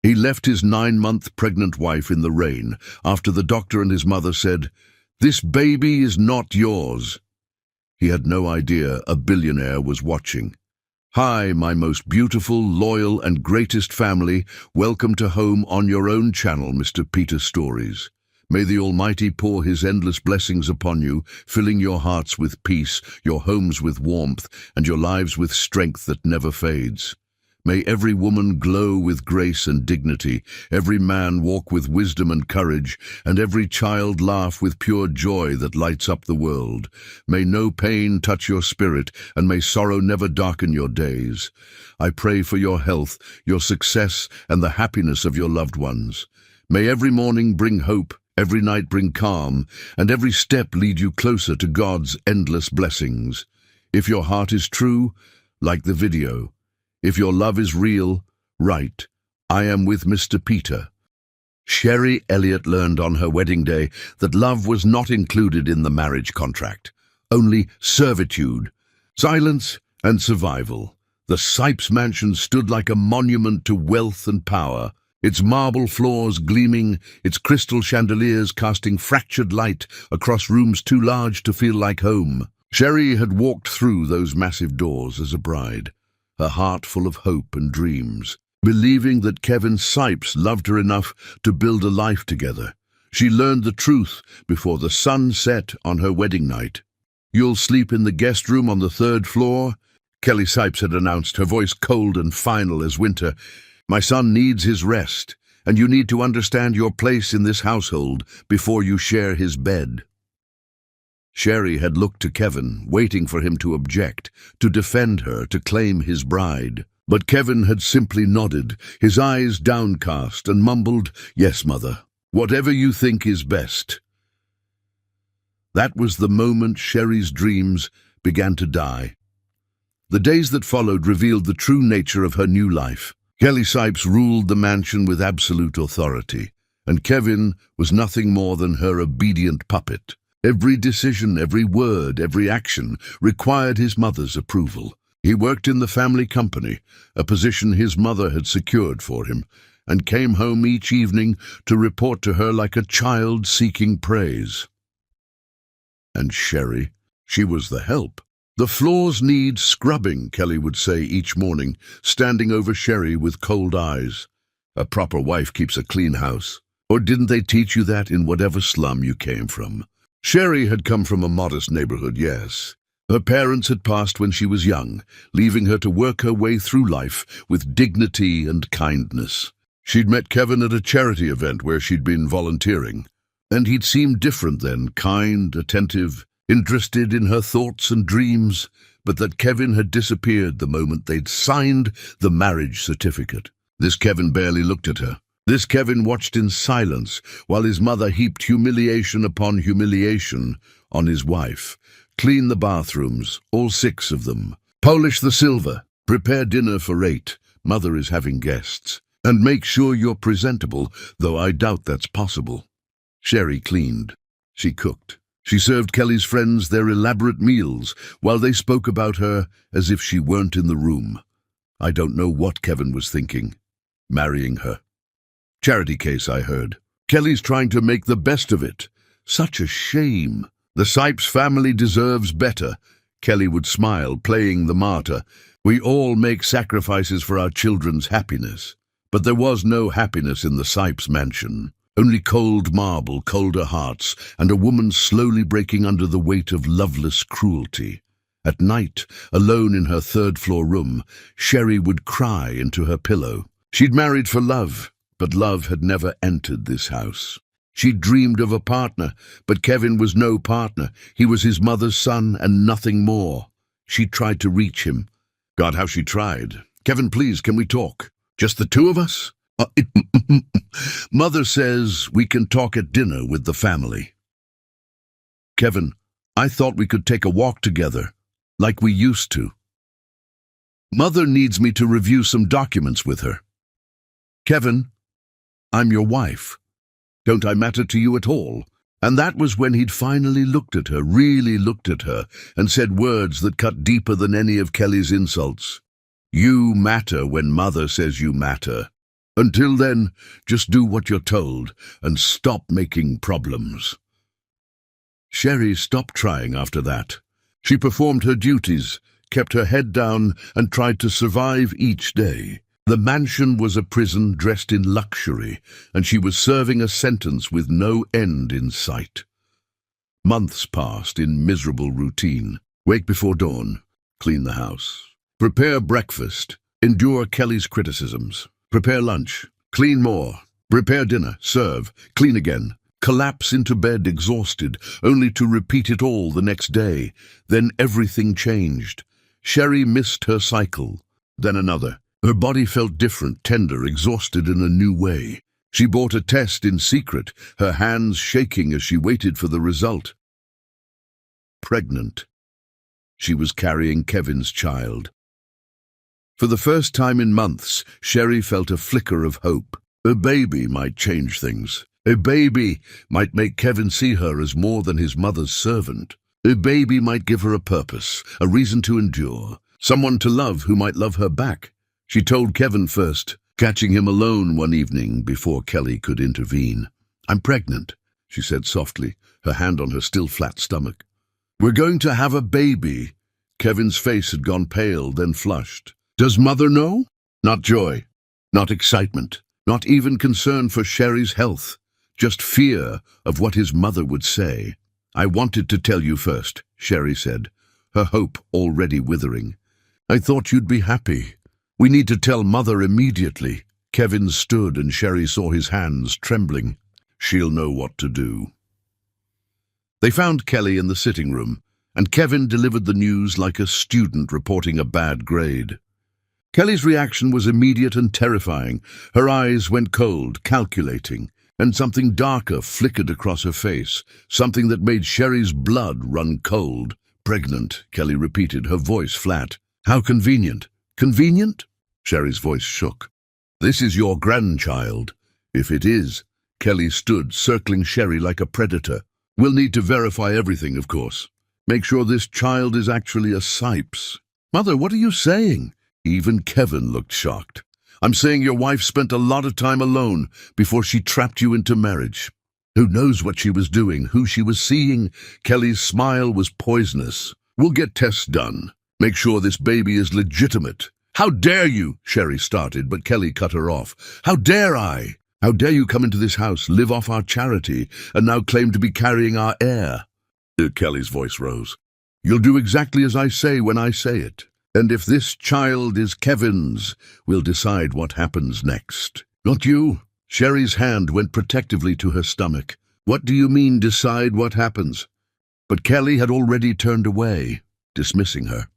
He left his 9-month pregnant wife in the rain after the doctor and his mother said, "This baby is not yours." He had no idea a billionaire was watching. "Hi, my most beautiful, loyal and greatest family. Welcome to home on your own channel, Mr. Peter Stories. May the Almighty pour his endless blessings upon you, filling your hearts with peace, your homes with warmth, and your lives with strength that never fades. May every woman glow with grace and dignity, every man walk with wisdom and courage, and every child laugh with pure joy that lights up the world. May no pain touch your spirit, and may sorrow never darken your days. I pray for your health, your success, and the happiness of your loved ones. May every morning bring hope, every night bring calm, and every step lead you closer to God's endless blessings. If your heart is true, like the video. If your love is real, write, "I am with Mr. Peter." Sherry Elliott learned on her wedding day that love was not included in the marriage contract, only servitude, silence and survival. The Sipes mansion stood like a monument to wealth and power, its marble floors gleaming, its crystal chandeliers casting fractured light across rooms too large to feel like home. Sherry had walked through those massive doors as a bride, her heart full of hope and dreams, believing that Kevin Sipes loved her enough to build a life together. She learned the truth before the sun set on her wedding night. "You'll sleep in the guest room on the 3rd floor," Kelly Sipes had announced, her voice cold and final as winter. "My son needs his rest, and you need to understand your place in this household before you share his bed." Sherry had looked to Kevin, waiting for him to object, to defend her, to claim his bride. But Kevin had simply nodded, his eyes downcast, and mumbled, "Yes, mother, whatever you think is best." That was the moment Sherry's dreams began to die. The days that followed revealed the true nature of her new life. Kelly Sipes ruled the mansion with absolute authority, and Kevin was nothing more than her obedient puppet. Every decision, every word, every action required his mother's approval. He worked in the family company, a position his mother had secured for him, and came home each evening to report to her like a child seeking praise. And Sherry, she was the help. "The floors need scrubbing," Kelly would say each morning, standing over Sherry with cold eyes. "A proper wife keeps a clean house. Or didn't they teach you that in whatever slum you came from?" Sherry had come from a modest neighborhood, yes. Her parents had passed when she was young, leaving her to work her way through life with dignity and kindness. She'd met Kevin at a charity event where she'd been volunteering, and he'd seemed different then, kind, attentive, interested in her thoughts and dreams, but that Kevin had disappeared the moment they'd signed the marriage certificate. This Kevin barely looked at her. This Kevin watched in silence while his mother heaped humiliation upon humiliation on his wife. Clean the bathrooms, all 6 of them. Polish the silver. Prepare dinner for 8. Mother is having guests. And make sure you're presentable, though I doubt that's possible. Sherry cleaned. She cooked. She served Kelly's friends their elaborate meals while they spoke about her as if she weren't in the room. I don't know what Kevin was thinking. Marrying her. Charity case, I heard. Kelly's trying to make the best of it. Such a shame. The Sipes family deserves better. Kelly would smile, playing the martyr. We all make sacrifices for our children's happiness. But there was no happiness in the Sipes mansion. Only cold marble, colder hearts, and a woman slowly breaking under the weight of loveless cruelty. At night, alone in her 3rd-floor room, Sherry would cry into her pillow. She'd married for love, but love had never entered this house. She dreamed of a partner, but Kevin was no partner. He was his mother's son and nothing more. She tried to reach him. God, how she tried. "Kevin, please, can we talk? Just the 2 of us?" "Mother says we can talk at dinner with the family." "Kevin, I thought we could take a walk together, like we used to." "Mother needs me to review some documents with her." "Kevin, I'm your wife. Don't I matter to you at all?" And that was when he'd finally looked at her, really looked at her, and said words that cut deeper than any of Kelly's insults. "You matter when Mother says you matter." Until then, just do what you're told and stop making problems. Sherry stopped trying after that. She performed her duties, kept her head down, and tried to survive each day. The mansion was a prison dressed in luxury, and she was serving a sentence with no end in sight. Months passed in miserable routine. Wake before dawn, clean the house, prepare breakfast, endure Kelly's criticisms, prepare lunch, clean more, prepare dinner, serve, clean again, collapse into bed exhausted, only to repeat it all the next day. Then everything changed. Sherry missed her cycle, then another. Her body felt different, tender, exhausted in a new way. She bought a test in secret, her hands shaking as she waited for the result. Pregnant. She was carrying Kevin's child. For the first time in months, Sherry felt a flicker of hope. A baby might change things. A baby might make Kevin see her as more than his mother's servant. A baby might give her a purpose, a reason to endure, someone to love who might love her back. She told Kevin first, catching him alone one evening before Kelly could intervene. "I'm pregnant," she said softly, her hand on her still flat stomach. "We're going to have a baby." Kevin's face had gone pale, then flushed. Does mother know? Not joy, not excitement, not even concern for Sherry's health, just fear of what his mother would say. "I wanted to tell you first," Sherry said, her hope already withering. "I thought you'd be happy. We need to tell mother immediately." Kevin stood and Sherry saw his hands trembling. "She'll know what to do." They found Kelly in the sitting room, and Kevin delivered the news like a student reporting a bad grade. Kelly's reaction was immediate and terrifying. Her eyes went cold, calculating, and something darker flickered across her face, something that made Sherry's blood run cold. "Pregnant," Kelly repeated, her voice flat. "How convenient." "Convenient?" Sherry's voice shook. "This is your grandchild." "If it is." Kelly stood, circling Sherry like a predator. "We'll need to verify everything, of course. Make sure this child is actually a Sipes." "Mother, what are you saying?" Even Kevin looked shocked. "I'm saying your wife spent a lot of time alone before she trapped you into marriage. Who knows what she was doing, who she was seeing?" Kelly's smile was poisonous. "We'll get tests done. Make sure this baby is legitimate." "How dare you?" Sherry started, but Kelly cut her off. "How dare I? How dare you come into this house, live off our charity, and now claim to be carrying our heir?" Kelly's voice rose. "You'll do exactly as I say when I say it. And if this child is Kevin's, we'll decide what happens next. Not you." Sherry's hand went protectively to her stomach. "What do you mean, decide what happens?" But Kelly had already turned away, dismissing her.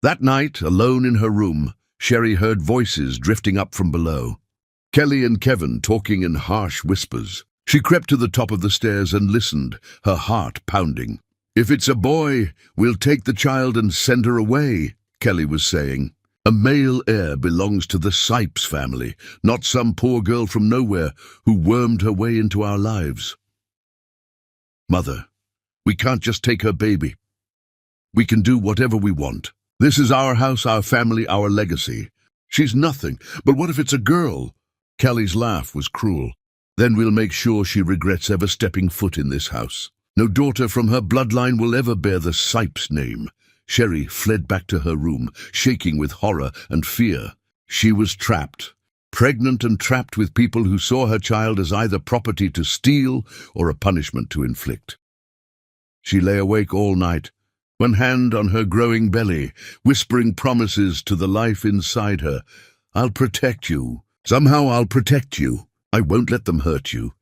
That night, alone in her room, Sherry heard voices drifting up from below. Kelly and Kevin talking in harsh whispers. She crept to the top of the stairs and listened, her heart pounding. "If it's a boy, we'll take the child and send her away," Kelly was saying. "A male heir belongs to the Sipes family, not some poor girl from nowhere who wormed her way into our lives." "Mother, we can't just take her baby. We can do whatever we want. This is our house, our family, our legacy. She's nothing, but what if it's a girl?" Kelly's laugh was cruel. "Then we'll make sure she regrets ever stepping foot in this house. No daughter from her bloodline will ever bear the Sipes name." Sherry fled back to her room, shaking with horror and fear. She was trapped, pregnant and trapped with people who saw her child as either property to steal or a punishment to inflict. She lay awake all night, one hand on her growing belly, whispering promises to the life inside her. "I'll protect you. Somehow I'll protect you. I won't let them hurt you."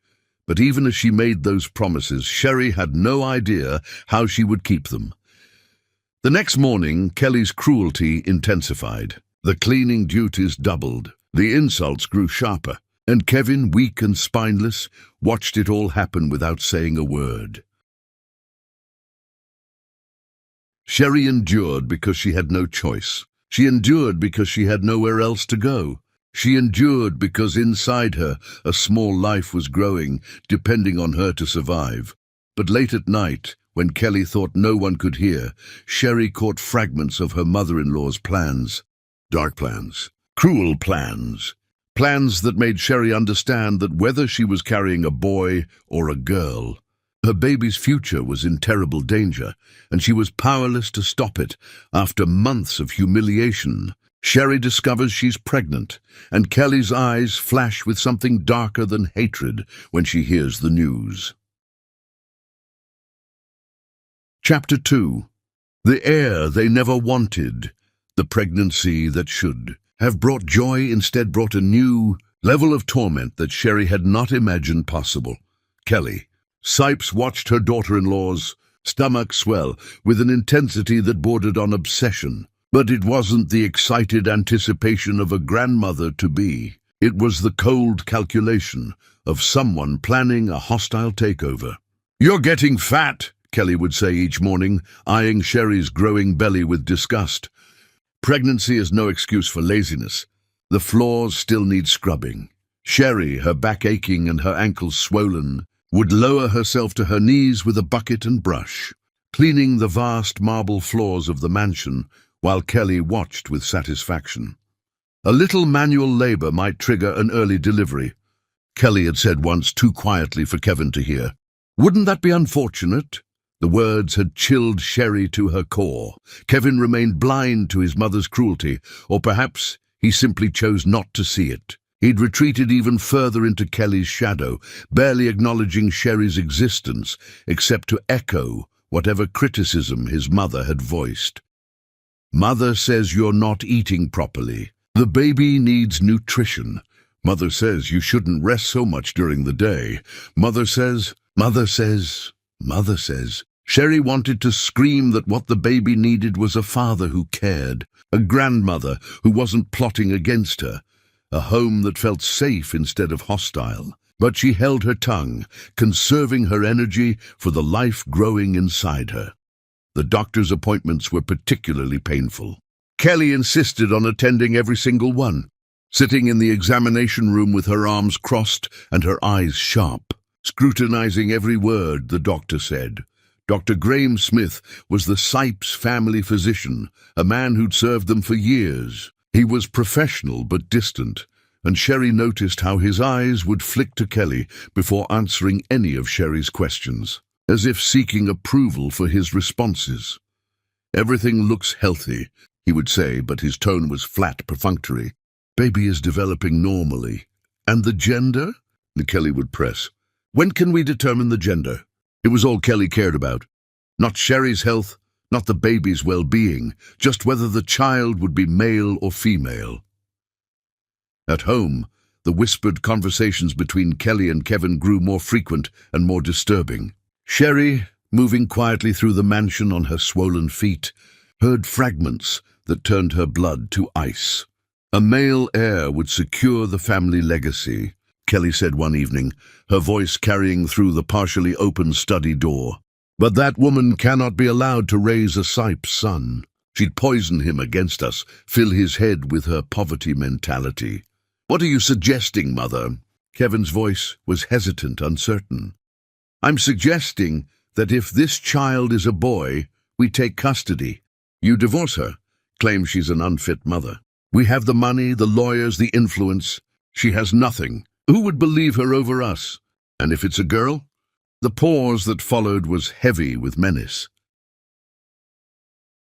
But even as she made those promises, Sherry had no idea how she would keep them. The next morning, Kelly's cruelty intensified. The cleaning duties doubled, the insults grew sharper, and Kevin, weak and spineless, watched it all happen without saying a word. Sherry endured because she had no choice. She endured because she had nowhere else to go. She endured because inside her a small life was growing, depending on her to survive. But late at night, when Kelly thought no one could hear, Sherry caught fragments of her mother-in-law's plans. Dark plans, cruel plans. Plans that made Sherry understand that whether she was carrying a boy or a girl, her baby's future was in terrible danger, and she was powerless to stop it. After months of humiliation, Sherry discovers she's pregnant, and Kelly's eyes flash with something darker than hatred when she hears the news. Chapter 2. The heir they never wanted, the pregnancy that should have brought joy instead brought a new level of torment that Sherry had not imagined possible. Kelly. Sipes watched her daughter-in-law's stomach swell with an intensity that bordered on obsession. But it wasn't the excited anticipation of a grandmother-to-be. It was the cold calculation of someone planning a hostile takeover. "You're getting fat," Kelly would say each morning, eyeing Sherry's growing belly with disgust. Pregnancy is no excuse for laziness. The floors still need scrubbing. Sherry, her back aching and her ankles swollen, would lower herself to her knees with a bucket and brush, cleaning the vast marble floors of the mansion while Kelly watched with satisfaction. A little manual labor might trigger an early delivery, Kelly had said once too quietly for Kevin to hear. Wouldn't that be unfortunate? The words had chilled Sherry to her core. Kevin remained blind to his mother's cruelty, or perhaps he simply chose not to see it. He'd retreated even further into Kelly's shadow, barely acknowledging Sherry's existence, except to echo whatever criticism his mother had voiced. "Mother says you're not eating properly. The baby needs nutrition. Mother says you shouldn't rest so much during the day. Mother says... Sherry wanted to scream that what the baby needed was a father who cared, a grandmother who wasn't plotting against her, a home that felt safe instead of hostile. But she held her tongue, conserving her energy for the life growing inside her. The doctor's appointments were particularly painful. Kelly insisted on attending every single one, sitting in the examination room with her arms crossed and her eyes sharp, scrutinizing every word the doctor said. Dr. Graham Smith was the Sipes family physician, a man who'd served them for years. He was professional but distant, and Sherry noticed how his eyes would flick to Kelly before answering any of Sherry's questions, as if seeking approval for his responses. "Everything looks healthy," he would say, but his tone was flat, perfunctory. "Baby is developing normally." "And the gender?" Kelly would press. "When can we determine the gender?" It was all Kelly cared about. Not Sherry's health, not the baby's well-being, just whether the child would be male or female. At home, the whispered conversations between Kelly and Kevin grew more frequent and more disturbing. Sherry, moving quietly through the mansion on her swollen feet, heard fragments that turned her blood to ice. A male heir would secure the family legacy, Kelly said one evening, her voice carrying through the partially open study door. But that woman cannot be allowed to raise a Sipes son. She'd poison him against us, fill his head with her poverty mentality. "What are you suggesting, Mother?" Kevin's voice was hesitant, uncertain. "I'm suggesting that if this child is a boy, we take custody. You divorce her, claim she's an unfit mother. We have the money, the lawyers, the influence. She has nothing. Who would believe her over us? And if it's a girl?" The pause that followed was heavy with menace.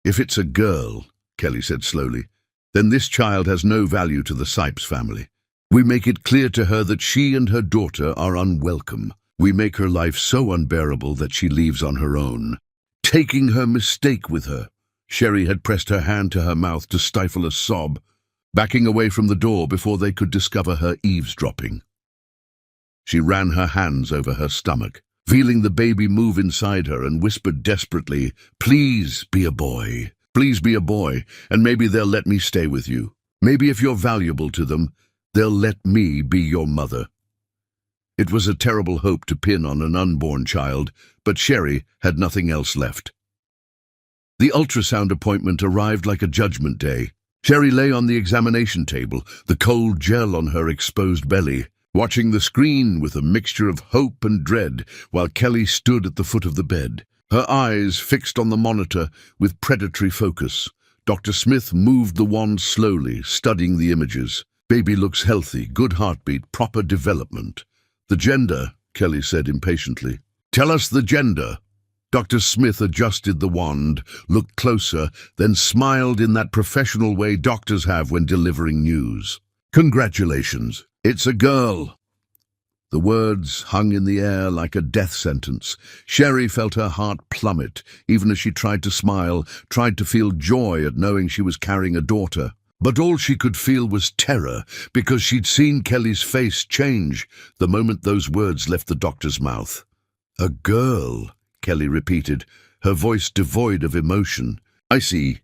"If it's a girl," Kelly said slowly, "then this child has no value to the Sipes family. We make it clear to her that she and her daughter are unwelcome. We make her life so unbearable that she leaves on her own, taking her mistake with her." Sherry had pressed her hand to her mouth to stifle a sob, backing away from the door before they could discover her eavesdropping. She ran her hands over her stomach, feeling the baby move inside her, and whispered desperately, "Please be a boy. Please be a boy, and maybe they'll let me stay with you. Maybe if you're valuable to them, they'll let me be your mother." It was a terrible hope to pin on an unborn child, but Sherry had nothing else left. The ultrasound appointment arrived like a judgment day. Sherry lay on the examination table, the cold gel on her exposed belly, watching the screen with a mixture of hope and dread while Kelly stood at the foot of the bed, her eyes fixed on the monitor with predatory focus. Dr. Smith moved the wand slowly, studying the images. Baby looks healthy, good heartbeat, proper development. The gender, Kelly said impatiently. Tell us the gender. Dr. Smith adjusted the wand, looked closer, then smiled in that professional way doctors have when delivering news. Congratulations, it's a girl. The words hung in the air like a death sentence. Sherry felt her heart plummet, even as she tried to smile, tried to feel joy at knowing she was carrying a daughter. But all she could feel was terror, because she'd seen Kelly's face change the moment those words left the doctor's mouth. A girl, Kelly repeated, her voice devoid of emotion. I see.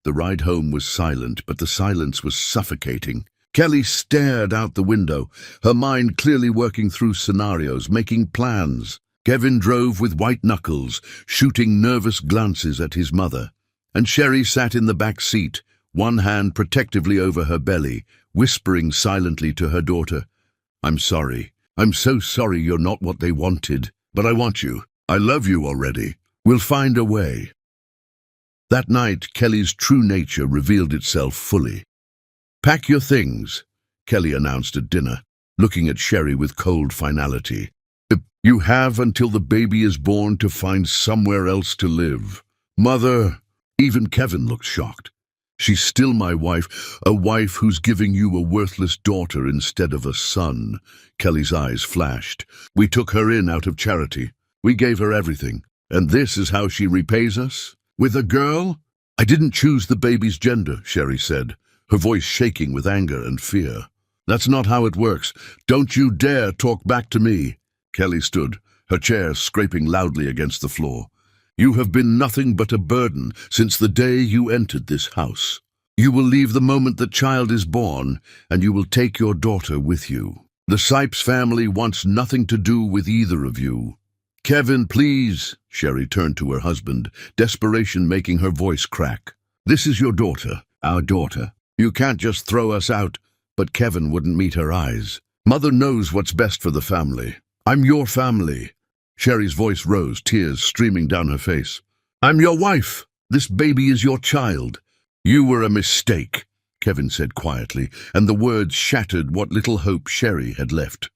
The ride home was silent, but the silence was suffocating. Kelly stared out the window, her mind clearly working through scenarios, making plans. Kevin drove with white knuckles, shooting nervous glances at his mother. And Sherry sat in the back seat, one hand protectively over her belly, whispering silently to her daughter, I'm sorry. I'm so sorry you're not what they wanted, but I want you. I love you already. We'll find a way. That night, Kelly's true nature revealed itself fully. Pack your things, Kelly announced at dinner, looking at Sherry with cold finality. You have until the baby is born to find somewhere else to live. Mother, even Kevin looked shocked. She's still my wife, a wife who's giving you a worthless daughter instead of a son. Kelly's eyes flashed. We took her in out of charity. We gave her everything. And this is how she repays us? With a girl? I didn't choose the baby's gender, Sherry said, her voice shaking with anger and fear. That's not how it works. Don't you dare talk back to me. Kelly stood, her chair scraping loudly against the floor. You have been nothing but a burden since the day you entered this house. You will leave the moment the child is born, and you will take your daughter with you. The Sipes family wants nothing to do with either of you. Kevin, please, Sherry turned to her husband, desperation making her voice crack. This is your daughter, our daughter. You can't just throw us out. But Kevin wouldn't meet her eyes. Mother knows what's best for the family. I'm your family. Sherry's voice rose, tears streaming down her face. I'm your wife. This baby is your child. You were a mistake, Kevin said quietly, and the words shattered what little hope Sherry had left.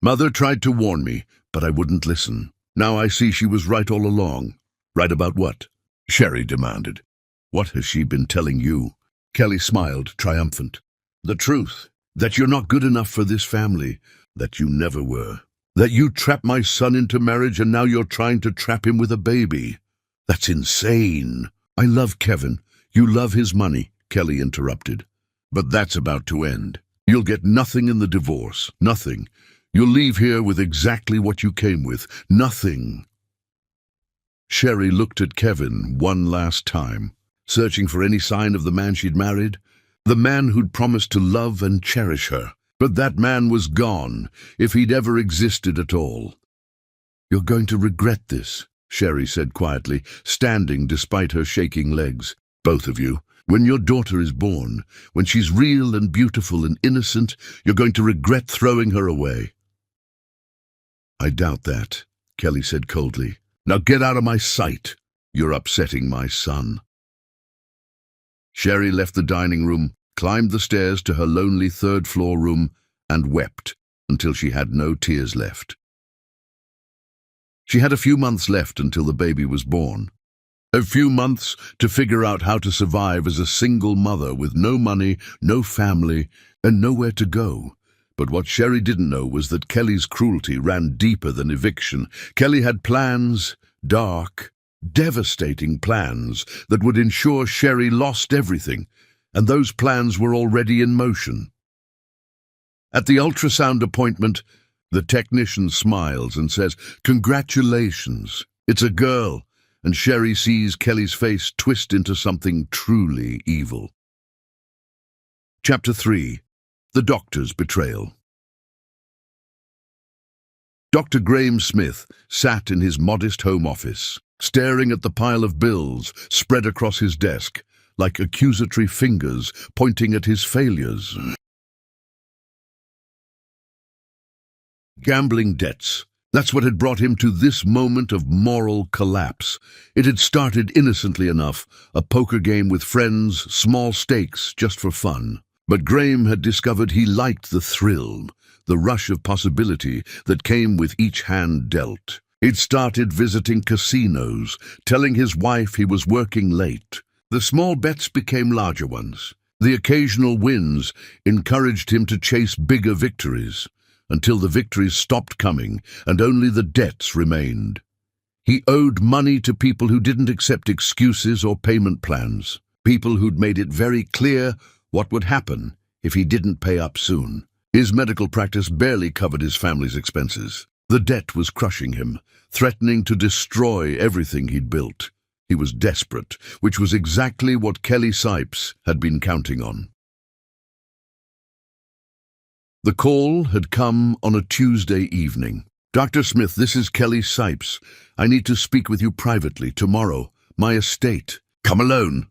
Mother tried to warn me, but I wouldn't listen. Now I see she was right all along. Right about what? Sherry demanded. What has she been telling you? Kelly smiled, triumphant. The truth, that you're not good enough for this family, that you never were. That you trapped my son into marriage and now you're trying to trap him with a baby. That's insane. I love Kevin. You love his money, Kelly interrupted. But that's about to end. You'll get nothing in the divorce, nothing. You'll leave here with exactly what you came with, nothing. Sherry looked at Kevin one last time, searching for any sign of the man she'd married, the man who'd promised to love and cherish her. But that man was gone, if he'd ever existed at all. You're going to regret this, Sherry said quietly, standing despite her shaking legs. Both of you. When your daughter is born, when she's real and beautiful and innocent, you're going to regret throwing her away. I doubt that, Kelly said coldly. Now get out of my sight. You're upsetting my son. Sherry left the dining room, climbed the stairs to her lonely third-floor room, and wept until she had no tears left. She had a few months left until the baby was born. A few months to figure out how to survive as a single mother with no money, no family, and nowhere to go. But what Sherry didn't know was that Kelly's cruelty ran deeper than eviction. Kelly had plans, dark, devastating plans that would ensure Sherry lost everything, and those plans were already in motion. At the ultrasound appointment, the technician smiles and says, "Congratulations, it's a girl," and Sherry sees Kelly's face twist into something truly evil. Chapter 3. The Doctor's Betrayal. Dr. Graham Smith sat in his modest home office, staring at the pile of bills spread across his desk, like accusatory fingers pointing at his failures. Gambling debts. That's what had brought him to this moment of moral collapse. It had started innocently enough, a poker game with friends, small stakes, just for fun. But Graham had discovered he liked the thrill, the rush of possibility that came with each hand dealt. He'd started visiting casinos, telling his wife he was working late. The small bets became larger ones. The occasional wins encouraged him to chase bigger victories, until the victories stopped coming and only the debts remained. He owed money to people who didn't accept excuses or payment plans, people who'd made it very clear what would happen if he didn't pay up soon. His medical practice barely covered his family's expenses. The debt was crushing him, threatening to destroy everything he'd built. He was desperate, which was exactly what Kelly Sipes had been counting on. The call had come on a Tuesday evening. "Dr. Smith, this is Kelly Sipes. I need to speak with you privately tomorrow. My estate. Come alone."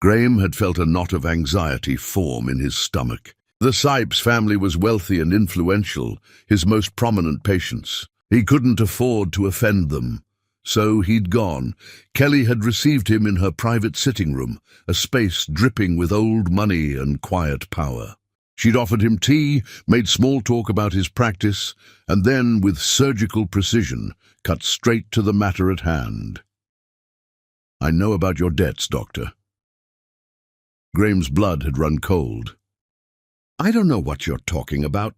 Graham had felt a knot of anxiety form in his stomach. The Sipes family was wealthy and influential, his most prominent patients. He couldn't afford to offend them. So he'd gone. Kelly had received him in her private sitting room, a space dripping with old money and quiet power. She'd offered him tea, made small talk about his practice, and then, with surgical precision, cut straight to the matter at hand. "I know about your debts, Doctor." Graham's blood had run cold. "I don't know what you're talking about."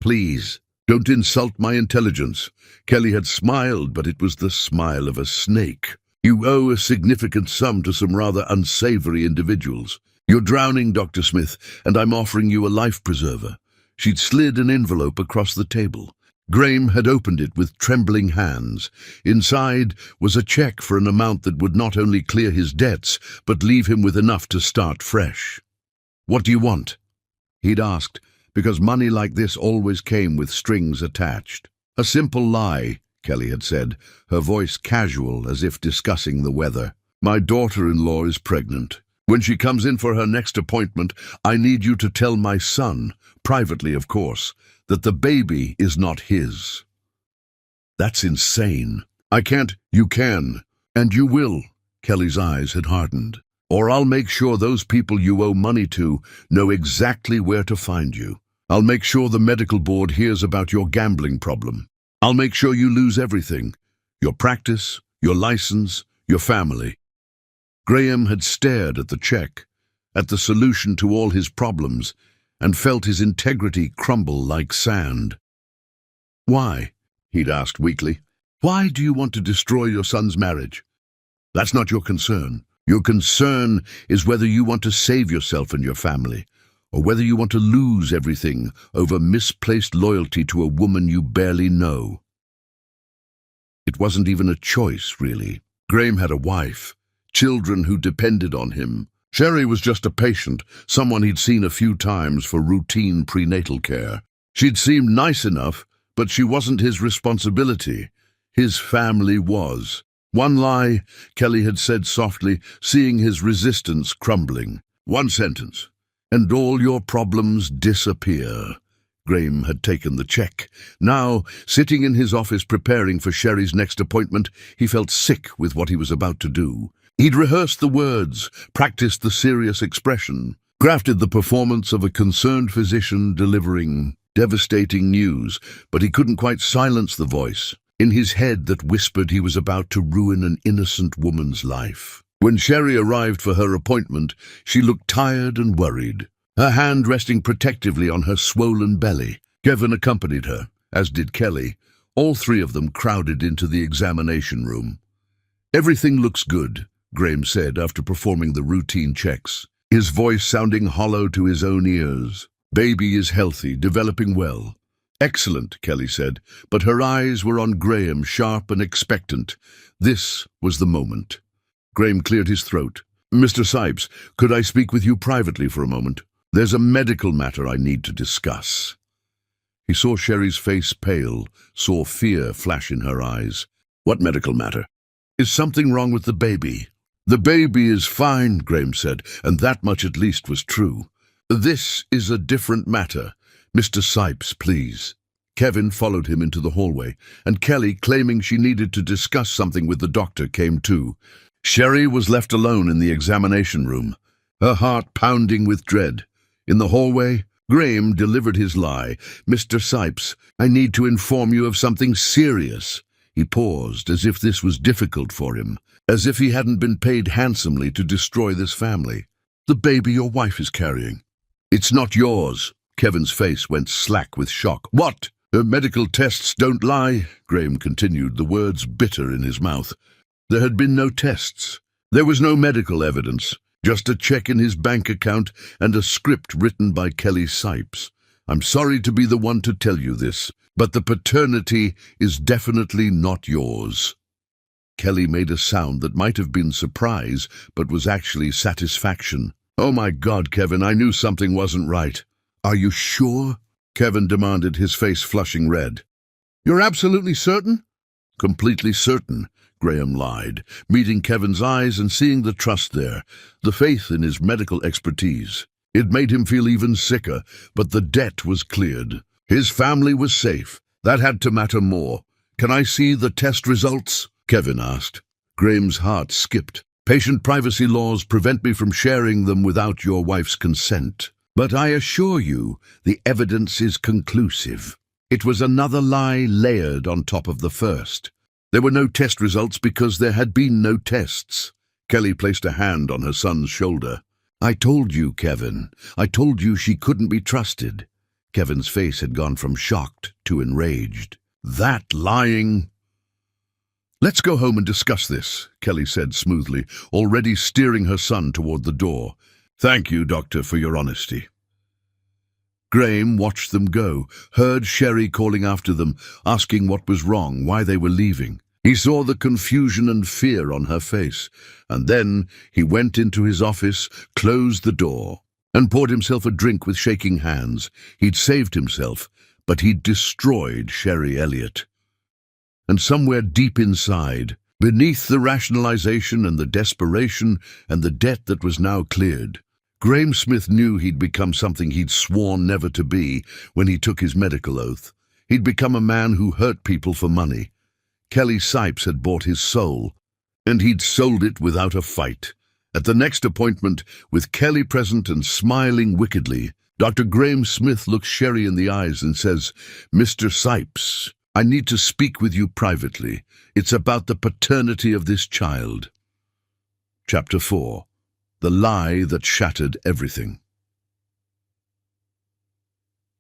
"Please, don't insult my intelligence." Kelly had smiled, but it was the smile of a snake. "You owe a significant sum to some rather unsavory individuals. You're drowning, Dr. Smith, and I'm offering you a life preserver." She'd slid an envelope across the table. Graham had opened it with trembling hands. Inside was a check for an amount that would not only clear his debts, but leave him with enough to start fresh. "What do you want?" he'd asked, because money like this always came with strings attached. "A simple lie," Kelly had said, her voice casual as if discussing the weather. "My daughter-in-law is pregnant. When she comes in for her next appointment, I need you to tell my son, privately of course, that the baby is not his." "That's insane." "I can't." "You can. And you will." Kelly's eyes had hardened. "Or I'll make sure those people you owe money to know exactly where to find you. I'll make sure the medical board hears about your gambling problem. I'll make sure you lose everything. Your practice, your license, your family." Graham had stared at the check, at the solution to all his problems, and felt his integrity crumble like sand. "Why?" he'd asked weakly. "Why do you want to destroy your son's marriage? That's not your concern. Your concern is whether you want to save yourself and your family, or whether you want to lose everything over misplaced loyalty to a woman you barely know." It wasn't even a choice, really. Graham had a wife, children who depended on him. Sherry was just a patient, someone he'd seen a few times for routine prenatal care. She'd seemed nice enough, but she wasn't his responsibility. His family was. One lie, Kelly had said softly, seeing his resistance crumbling. One sentence, and all your problems disappear. Graham had taken the check. Now, sitting in his office preparing for Sherry's next appointment, he felt sick with what he was about to do. He'd rehearsed the words, practiced the serious expression, crafted the performance of a concerned physician delivering devastating news, but he couldn't quite silence the voice in his head that whispered he was about to ruin an innocent woman's life. When Sherry arrived for her appointment, she looked tired and worried, her hand resting protectively on her swollen belly. Kevin accompanied her, as did Kelly. All three of them crowded into the examination room. "Everything looks good," Graham said after performing the routine checks, his voice sounding hollow to his own ears. "Baby is healthy, developing well." "Excellent," Kelly said, but her eyes were on Graham, sharp and expectant. This was the moment. Graham cleared his throat. "Mr. Sipes, could I speak with you privately for a moment? There's a medical matter I need to discuss." He saw Sherry's face pale, saw fear flash in her eyes. "What medical matter?" "Is something wrong with the baby?" "The baby is fine," Graham said, and that much at least was true. "This is a different matter. Mr. Sipes, please." Kevin followed him into the hallway, and Kelly, claiming she needed to discuss something with the doctor, came too. Sherry was left alone in the examination room, her heart pounding with dread. In the hallway, Graham delivered his lie. "Mr. Sipes, I need to inform you of something serious." He paused, as if this was difficult for him, as if he hadn't been paid handsomely to destroy this family. "The baby your wife is carrying. It's not yours." Kevin's face went slack with shock. "What? Her medical tests don't lie," Graham continued, the words bitter in his mouth. There had been no tests. There was no medical evidence. Just a check in his bank account and a script written by Kelly Sipes. "I'm sorry to be the one to tell you this, but the paternity is definitely not yours." Kelly made a sound that might have been surprise, but was actually satisfaction. "Oh my God, Kevin, I knew something wasn't right." "Are you sure?" Kevin demanded, his face flushing red. "You're absolutely certain?" "Completely certain," Graham lied, meeting Kevin's eyes and seeing the trust there, the faith in his medical expertise. It made him feel even sicker, but the debt was cleared. His family was safe. That had to matter more. "Can I see the test results?" Kevin asked. Graham's heart skipped. "Patient privacy laws prevent me from sharing them without your wife's consent. But I assure you, the evidence is conclusive." It was another lie layered on top of the first. There were no test results because there had been no tests. Kelly placed a hand on her son's shoulder. "I told you, Kevin. I told you she couldn't be trusted." Kevin's face had gone from shocked to enraged. "That lying—" "Let's go home and discuss this," Kelly said smoothly, already steering her son toward the door. "Thank you, Doctor, for your honesty." Graham watched them go, heard Sherry calling after them, asking what was wrong, why they were leaving. He saw the confusion and fear on her face, and then he went into his office, closed the door, and poured himself a drink with shaking hands. He'd saved himself, but he'd destroyed Sherry Elliott. And somewhere deep inside, beneath the rationalization and the desperation and the debt that was now cleared, Graham Smith knew he'd become something he'd sworn never to be when he took his medical oath. He'd become a man who hurt people for money. Kelly Sipes had bought his soul, and he'd sold it without a fight. At the next appointment, with Kelly present and smiling wickedly, Dr. Graham Smith looks Sherry in the eyes and says, "Mr. Sipes, I need to speak with you privately. It's about the paternity of this child." Chapter 4. The Lie That Shattered Everything.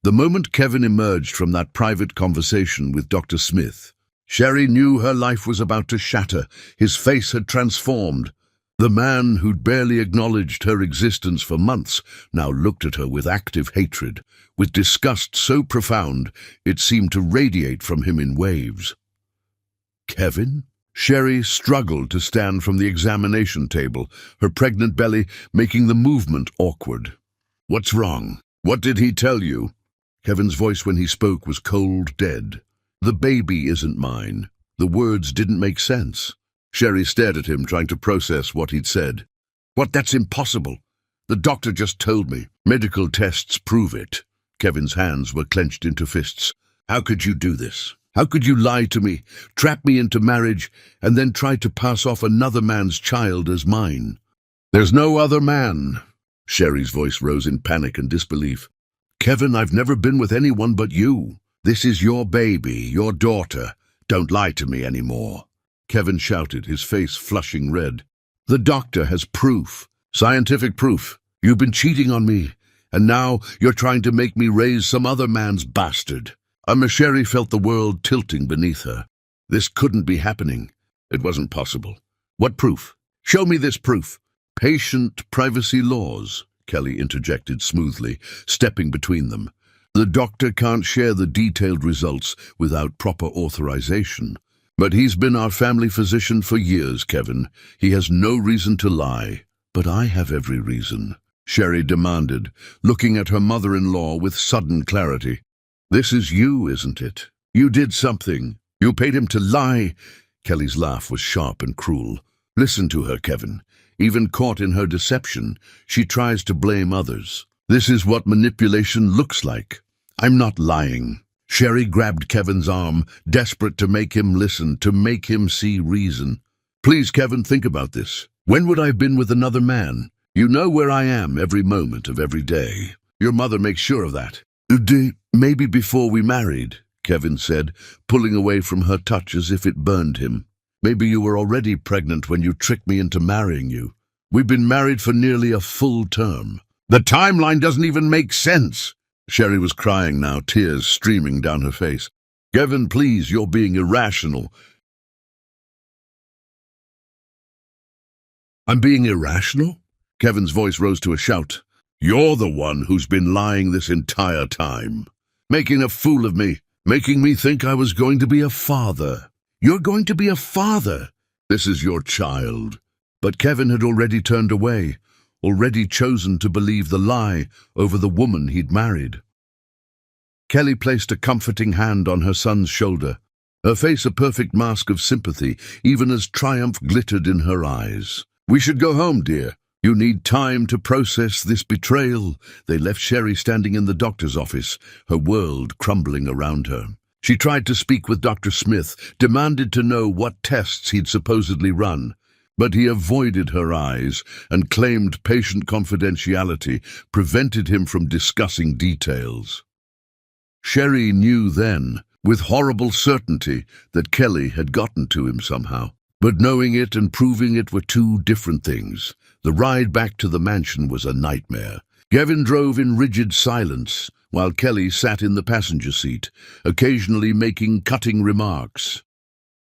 The moment Kevin emerged from that private conversation with Dr. Smith, Sherry knew her life was about to shatter. His face had transformed. The man who'd barely acknowledged her existence for months now looked at her with active hatred, with disgust so profound it seemed to radiate from him in waves. "Kevin?" Sherry struggled to stand from the examination table, her pregnant belly making the movement awkward. "What's wrong? What did he tell you?" Kevin's voice when he spoke was cold dead. "The baby isn't mine." The words didn't make sense. Sherry stared at him, trying to process what he'd said. "What? That's impossible. The doctor just told me. Medical tests prove it." Kevin's hands were clenched into fists. "How could you do this? How could you lie to me, trap me into marriage, and then try to pass off another man's child as mine?" "There's no other man." Sherry's voice rose in panic and disbelief. "Kevin, I've never been with anyone but you. This is your baby, your daughter. Don't lie to me anymore." Kevin shouted, his face flushing red. "The doctor has proof, scientific proof. You've been cheating on me, and now you're trying to make me raise some other man's bastard." Sherry felt the world tilting beneath her. This couldn't be happening. It wasn't possible. "What proof? Show me this proof." "Patient privacy laws," Kelly interjected smoothly, stepping between them. "The doctor can't share the detailed results without proper authorization. But he's been our family physician for years, Kevin. He has no reason to lie." "But I have every reason," Sherry demanded, looking at her mother-in-law with sudden clarity. "This is you, isn't it? You did something. You paid him to lie." Kelly's laugh was sharp and cruel. "Listen to her, Kevin. Even caught in her deception, she tries to blame others. This is what manipulation looks like." "I'm not lying." Sherry grabbed Kevin's arm, desperate to make him listen, to make him see reason. "Please, Kevin, think about this. When would I have been with another man? You know where I am every moment of every day. Your mother makes sure of that. Maybe before we married, Kevin said, pulling away from her touch as if it burned him. Maybe you were already pregnant when you tricked me into marrying you. We've been married for nearly a full term. The timeline doesn't even make sense. Sherry was crying now, tears streaming down her face. Kevin, please, you're being irrational. I'm being irrational? Kevin's voice rose to a shout. You're the one who's been lying this entire time. Making a fool of me, making me think I was going to be a father. You're going to be a father. This is your child. But Kevin had already turned away, already chosen to believe the lie over the woman he'd married. Kelly placed a comforting hand on her son's shoulder, her face a perfect mask of sympathy, even as triumph glittered in her eyes. We should go home, dear. You need time to process this betrayal. They left Sherry standing in the doctor's office, her world crumbling around her. She tried to speak with Dr. Smith, demanded to know what tests he'd supposedly run, but he avoided her eyes and claimed patient confidentiality prevented him from discussing details. Sherry knew then, with horrible certainty, that Kelly had gotten to him somehow. But knowing it and proving it were two different things. The ride back to the mansion was a nightmare. Kevin drove in rigid silence, while Kelly sat in the passenger seat, occasionally making cutting remarks.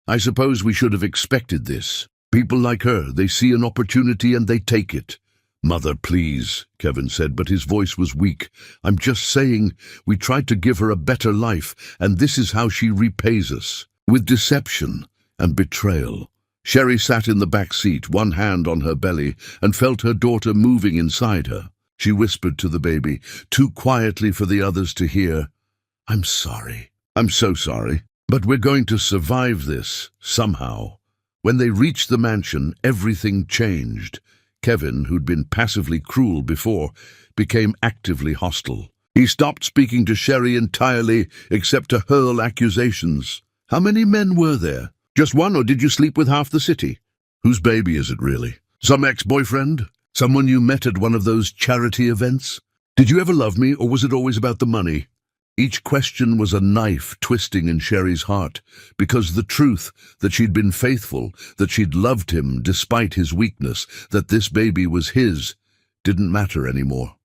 I suppose we should have expected this. People like her, they see an opportunity and they take it. Mother, please, Kevin said, but his voice was weak. I'm just saying, we tried to give her a better life, and this is how she repays us, with deception and betrayal. Sherry sat in the back seat, one hand on her belly, and felt her daughter moving inside her. She whispered to the baby, too quietly for the others to hear, I'm sorry. I'm so sorry. But we're going to survive this, somehow. When they reached the mansion, everything changed. Kevin, who'd been passively cruel before, became actively hostile. He stopped speaking to Sherry entirely, except to hurl accusations. How many men were there? Just one, or did you sleep with half the city? Whose baby is it really? Some ex-boyfriend? Someone you met at one of those charity events? Did you ever love me, or was it always about the money? Each question was a knife twisting in Sherry's heart, because the truth that she'd been faithful, that she'd loved him despite his weakness, that this baby was his, didn't matter anymore.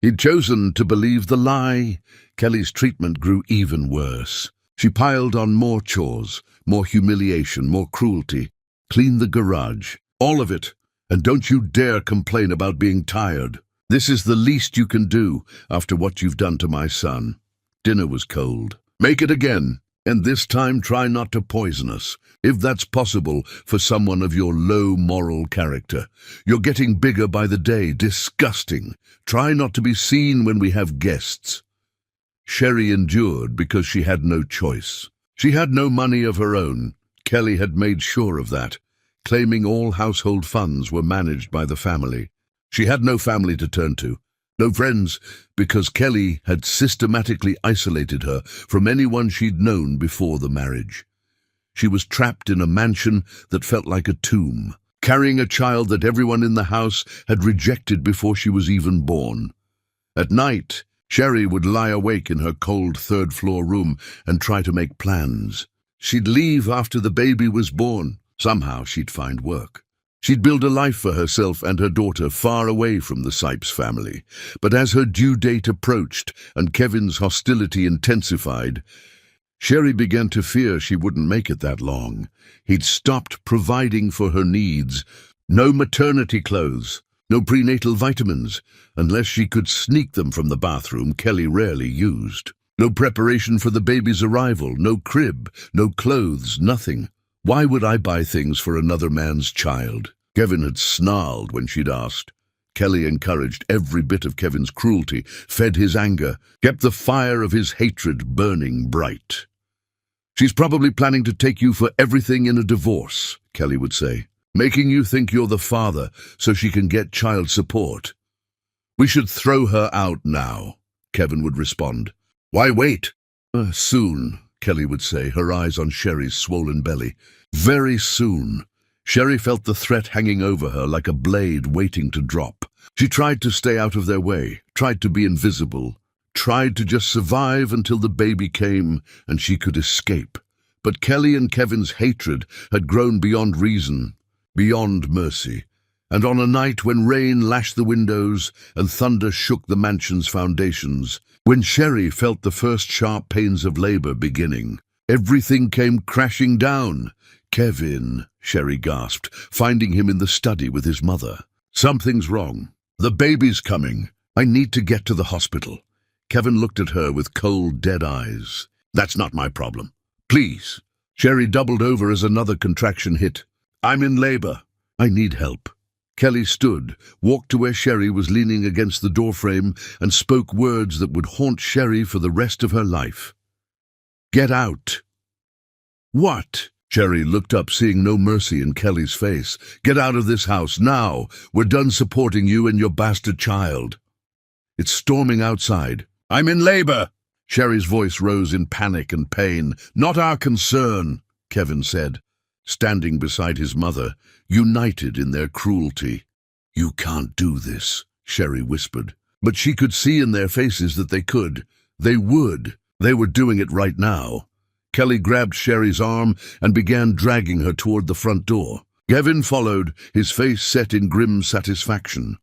He'd chosen to believe the lie. Kelly's treatment grew even worse. She piled on more chores, more humiliation, more cruelty. Clean the garage, all of it, and don't you dare complain about being tired. This is the least you can do after what you've done to my son. Dinner was cold. Make it again, and this time try not to poison us, if that's possible for someone of your low moral character. You're getting bigger by the day, disgusting. Try not to be seen when we have guests. Sherry endured because she had no choice. She had no money of her own. Kelly had made sure of that, claiming all household funds were managed by the family. She had no family to turn to, no friends, because Kelly had systematically isolated her from anyone she'd known before the marriage. She was trapped in a mansion that felt like a tomb, carrying a child that everyone in the house had rejected before she was even born. At night, Sherry would lie awake in her cold third-floor room and try to make plans. She'd leave after the baby was born. Somehow she'd find work. She'd build a life for herself and her daughter far away from the Sipes family. But as her due date approached and Kevin's hostility intensified, Sherry began to fear she wouldn't make it that long. He'd stopped providing for her needs. No maternity clothes, no prenatal vitamins, unless she could sneak them from the bathroom Kelly rarely used. No preparation for the baby's arrival, no crib, no clothes, nothing. Why would I buy things for another man's child? Kevin had snarled when she'd asked. Kelly encouraged every bit of Kevin's cruelty, fed his anger, kept the fire of his hatred burning bright. She's probably planning to take you for everything in a divorce, Kelly would say, making you think you're the father so she can get child support. We should throw her out now, Kevin would respond. Why wait? Soon, Kelly would say, her eyes on Sherry's swollen belly. Very soon. Sherry felt the threat hanging over her like a blade waiting to drop. She tried to stay out of their way, tried to be invisible, tried to just survive until the baby came and she could escape. But Kelly and Kevin's hatred had grown beyond reason, beyond mercy. And on a night when rain lashed the windows and thunder shook the mansion's foundations, when Sherry felt the first sharp pains of labor beginning, everything came crashing down. "Kevin," Sherry gasped, finding him in the study with his mother. "Something's wrong. The baby's coming. I need to get to the hospital." Kevin looked at her with cold, dead eyes. "That's not my problem. Please." Sherry doubled over as another contraction hit. "I'm in labor. I need help." Kelly stood, walked to where Sherry was leaning against the doorframe, and spoke words that would haunt Sherry for the rest of her life. "Get out." "What?" Sherry looked up, seeing no mercy in Kelly's face. "Get out of this house, now. We're done supporting you and your bastard child." "It's storming outside." "I'm in labor." Sherry's voice rose in panic and pain. "Not our concern," Kevin said, standing beside his mother, united in their cruelty. "You can't do this," Sherry whispered. But she could see in their faces that they could. They would. They were doing it right now. Kelly grabbed Sherry's arm and began dragging her toward the front door. Kevin followed, his face set in grim satisfaction.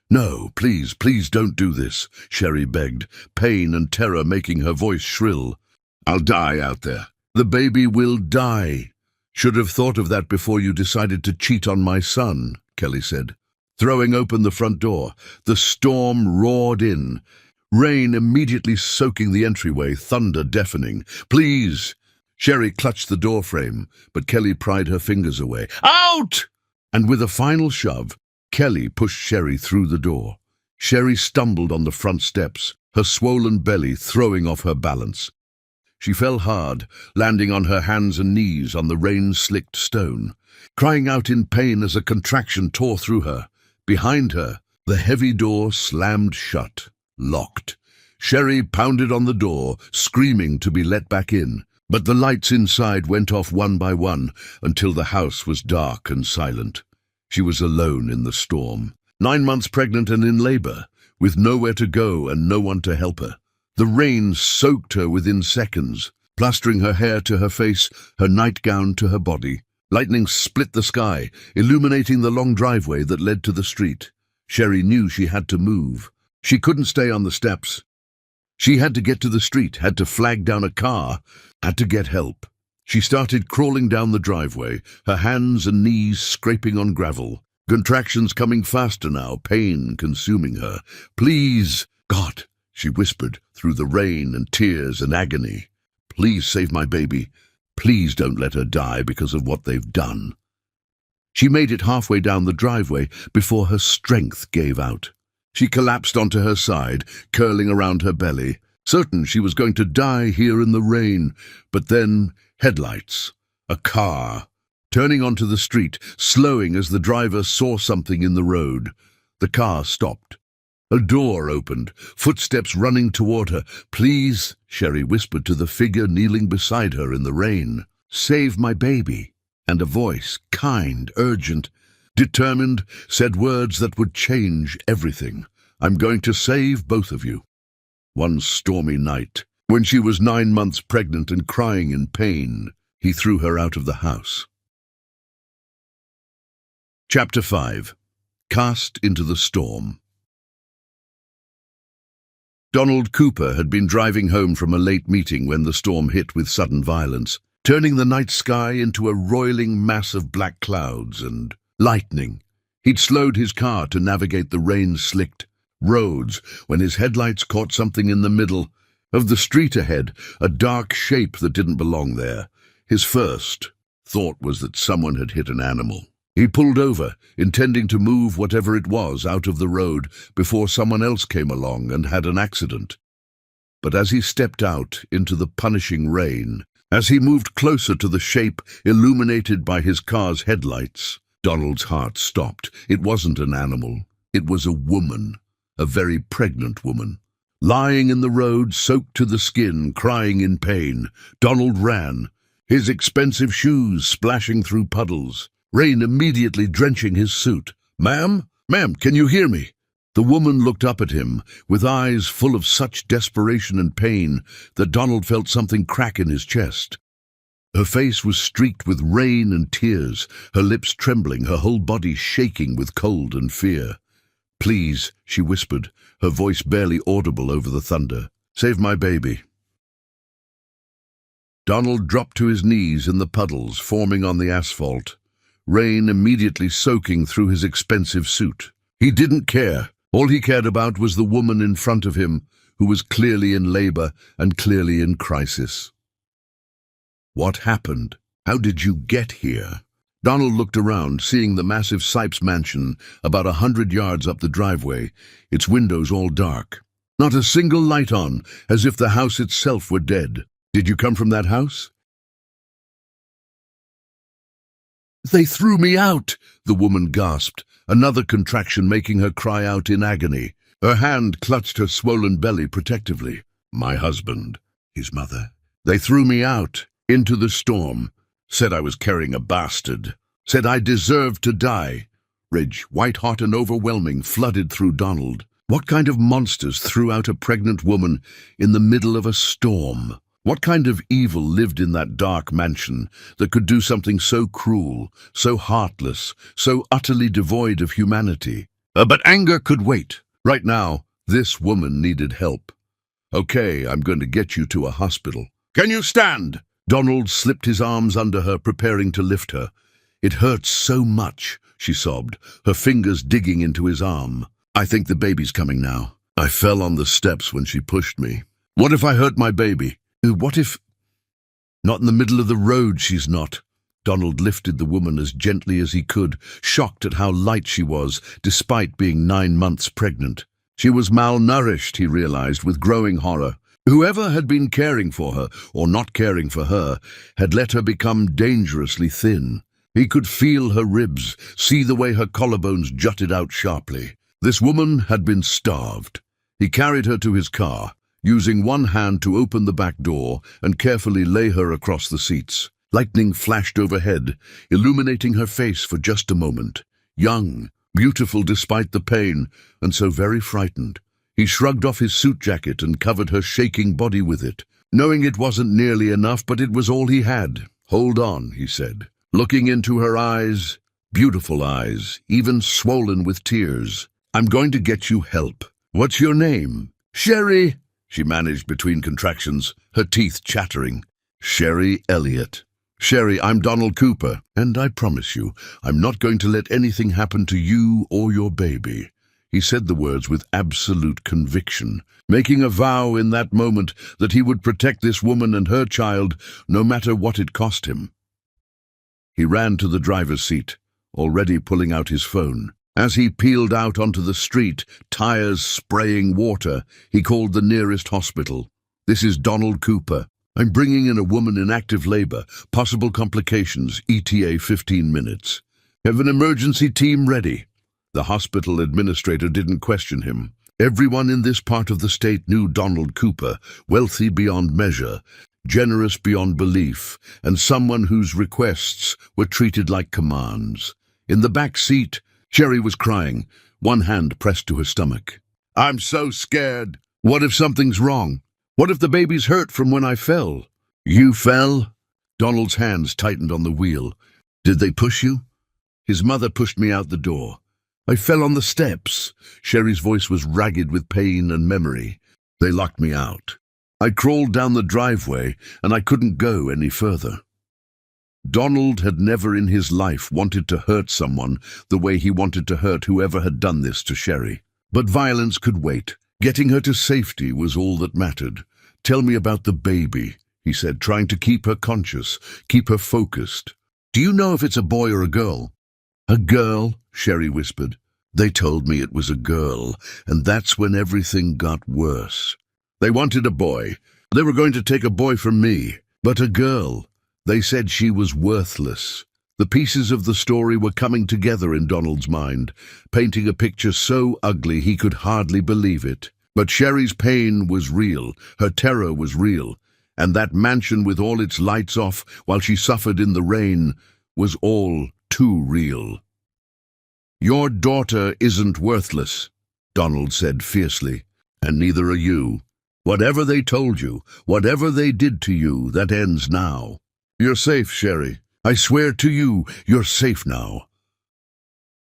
"No, please, please don't do this," Sherry begged, pain and terror making her voice shrill. "I'll die out there. The baby will die." "Should have thought of that before you decided to cheat on my son," Kelly said. Throwing open the front door, the storm roared in, rain immediately soaking the entryway, thunder deafening. "Please!" Sherry clutched the doorframe, but Kelly pried her fingers away. "Out!" And with a final shove, Kelly pushed Sherry through the door. Sherry stumbled on the front steps, her swollen belly throwing off her balance. She fell hard, landing on her hands and knees on the rain-slicked stone, crying out in pain as a contraction tore through her. Behind her, the heavy door slammed shut, locked. Sherry pounded on the door, screaming to be let back in, but the lights inside went off one by one until the house was dark and silent. She was alone in the storm, 9 months pregnant and in labor, with nowhere to go and no one to help her. The rain soaked her within seconds, plastering her hair to her face, her nightgown to her body. Lightning split the sky, illuminating the long driveway that led to the street. Sherry knew she had to move. She couldn't stay on the steps. She had to get to the street, had to flag down a car, had to get help. She started crawling down the driveway, her hands and knees scraping on gravel. Contractions coming faster now, pain consuming her. "Please, God," she whispered through the rain and tears and agony. "Please save my baby. Please don't let her die because of what they've done." She made it halfway down the driveway before her strength gave out. She collapsed onto her side, curling around her belly, certain she was going to die here in the rain. But then, headlights, a car, turning onto the street, slowing as the driver saw something in the road. The car stopped. A door opened, footsteps running toward her. "Please," Sherry whispered to the figure kneeling beside her in the rain. "Save my baby." And a voice, kind, urgent, determined, said words that would change everything. "I'm going to save both of you." One stormy night, when she was 9 months pregnant and crying in pain, he threw her out of the house. Chapter 5. Cast into the Storm. Donald Cooper had been driving home from a late meeting when the storm hit with sudden violence, turning the night sky into a roiling mass of black clouds and lightning. He'd slowed his car to navigate the rain-slicked roads when his headlights caught something in the middle of the street ahead, a dark shape that didn't belong there. His first thought was that someone had hit an animal. He pulled over, intending to move whatever it was out of the road before someone else came along and had an accident. But as he stepped out into the punishing rain, as he moved closer to the shape illuminated by his car's headlights, Donald's heart stopped. It wasn't an animal. It was a woman, a very pregnant woman. Lying in the road, soaked to the skin, crying in pain, Donald ran, his expensive shoes splashing through puddles. rain immediately drenching his suit. "Ma'am? Ma'am, can you hear me?" The woman looked up at him, with eyes full of such desperation and pain that Donald felt something crack in his chest. Her face was streaked with rain and tears, her lips trembling, her whole body shaking with cold and fear. "Please," she whispered, her voice barely audible over the thunder. "Save my baby." Donald dropped to his knees in the puddles forming on the asphalt, rain immediately soaking through his expensive suit. He didn't care. All he cared about was the woman in front of him, who was clearly in labor and clearly in crisis. What happened? How did you get here? Donald looked around, seeing the massive Sipes mansion about 100 yards up the driveway, its windows all dark. Not a single light on, as if the house itself were dead. "Did you come from that house?" "They threw me out," the woman gasped, another contraction making her cry out in agony. Her hand clutched her swollen belly protectively. "My husband, his mother. They threw me out, into the storm. Said I was carrying a bastard. Said I deserved to die." Rage, white-hot and overwhelming, flooded through Donald. What kind of monsters threw out a pregnant woman in the middle of a storm? What kind of evil lived in that dark mansion that could do something so cruel, so heartless, so utterly devoid of humanity? But anger could wait. Right now, this woman needed help. "Okay, I'm going to get you to a hospital." "Can you stand?" Donald slipped his arms under her, preparing to lift her. "It hurts so much," she sobbed, her fingers digging into his arm. "I think the baby's coming now. I fell on the steps when she pushed me. What if I hurt my baby? What if—" "Not in the middle of the road, she's not." Donald lifted the woman as gently as he could, shocked at how light she was, despite being 9 months pregnant. She was malnourished, he realized, with growing horror. Whoever had been caring for her, or not caring for her, had let her become dangerously thin. He could feel her ribs, see the way her collarbones jutted out sharply. This woman had been starved. He carried her to his car, using one hand to open the back door and carefully lay her across the seats. Lightning flashed overhead, illuminating her face for just a moment. Young, beautiful despite the pain, and so very frightened. He shrugged off his suit jacket and covered her shaking body with it, knowing it wasn't nearly enough, but it was all he had. "Hold on," he said, looking into her eyes, beautiful eyes, even swollen with tears. "I'm going to get you help. What's your name?" "Sherry," she managed between contractions, her teeth chattering. "Sherry Elliott." "Sherry, I'm Donald Cooper, and I promise you, I'm not going to let anything happen to you or your baby." He said the words with absolute conviction, making a vow in that moment that he would protect this woman and her child no matter what it cost him. He ran to the driver's seat, already pulling out his phone. As he peeled out onto the street, tires spraying water, he called the nearest hospital. "This is Donald Cooper. I'm bringing in a woman in active labor, possible complications, ETA 15 minutes. Have an emergency team ready." The hospital administrator didn't question him. Everyone in this part of the state knew Donald Cooper, wealthy beyond measure, generous beyond belief, and someone whose requests were treated like commands. In the back seat, Sherry was crying, one hand pressed to her stomach. "I'm so scared. What if something's wrong? What if the baby's hurt from when I fell?" "You fell?" Donald's hands tightened on the wheel. "Did they push you?" "His mother pushed me out the door. I fell on the steps." Sherry's voice was ragged with pain and memory. "They locked me out. I crawled down the driveway, and I couldn't go any further." Donald had never in his life wanted to hurt someone the way he wanted to hurt whoever had done this to Sherry. But violence could wait. Getting her to safety was all that mattered. "Tell me about the baby," he said, trying to keep her conscious, keep her focused. "Do you know if it's a boy or a girl?" "A girl," Sherry whispered. "They told me it was a girl, and that's when everything got worse. They wanted a boy. They were going to take a boy from me, but a girl. They said she was worthless." The pieces of the story were coming together in Donald's mind, painting a picture so ugly he could hardly believe it. But Sherry's pain was real, her terror was real, and that mansion with all its lights off while she suffered in the rain was all too real. "Your daughter isn't worthless," Donald said fiercely, "and neither are you. Whatever they told you, whatever they did to you, that ends now. You're safe, Sherry. I swear to you, you're safe now."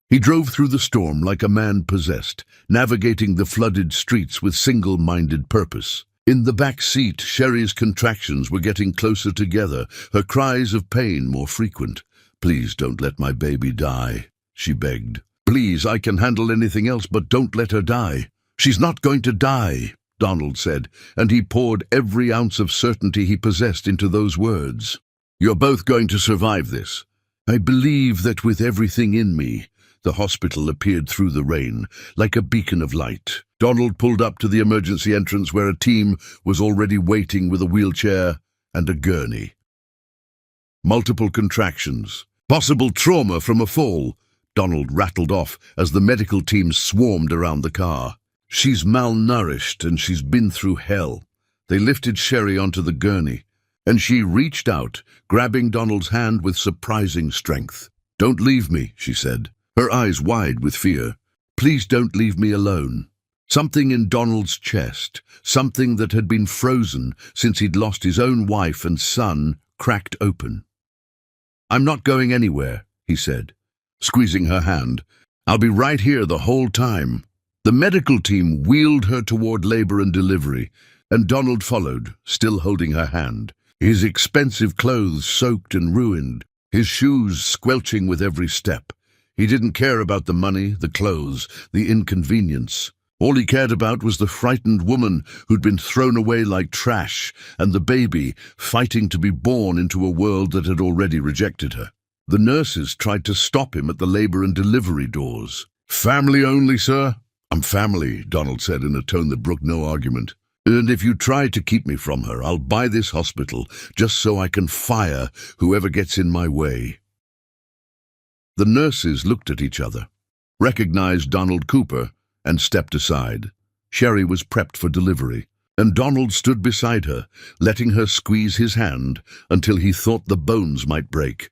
He drove through the storm like a man possessed, navigating the flooded streets with single-minded purpose. In the back seat, Sherry's contractions were getting closer together, her cries of pain more frequent. "Please don't let my baby die," she begged. "Please, I can handle anything else, but don't let her die." "She's not going to die," Donald said, and he poured every ounce of certainty he possessed into those words. "You're both going to survive this. I believe that with everything in me." The hospital appeared through the rain, like a beacon of light. Donald pulled up to the emergency entrance where a team was already waiting with a wheelchair and a gurney. Multiple contractions. Possible trauma from a fall, Donald rattled off as the medical team swarmed around the car. "She's malnourished and she's been through hell." They lifted Sherry onto the gurney, and she reached out, grabbing Donald's hand with surprising strength. "Don't leave me," she said, her eyes wide with fear. "Please don't leave me alone." Something in Donald's chest, something that had been frozen since he'd lost his own wife and son, cracked open. "I'm not going anywhere," he said, squeezing her hand. "I'll be right here the whole time." The medical team wheeled her toward labor and delivery, and Donald followed, still holding her hand. His expensive clothes soaked and ruined, his shoes squelching with every step. He didn't care about the money, the clothes, the inconvenience. All he cared about was the frightened woman who'd been thrown away like trash, and the baby fighting to be born into a world that had already rejected her. The nurses tried to stop him at the labor and delivery doors. "Family only, sir?" "I'm family," Donald said in a tone that brooked no argument. "And if you try to keep me from her, I'll buy this hospital just so I can fire whoever gets in my way." The nurses looked at each other, recognized Donald Cooper, and stepped aside. Sherry was prepped for delivery, and Donald stood beside her, letting her squeeze his hand until he thought the bones might break.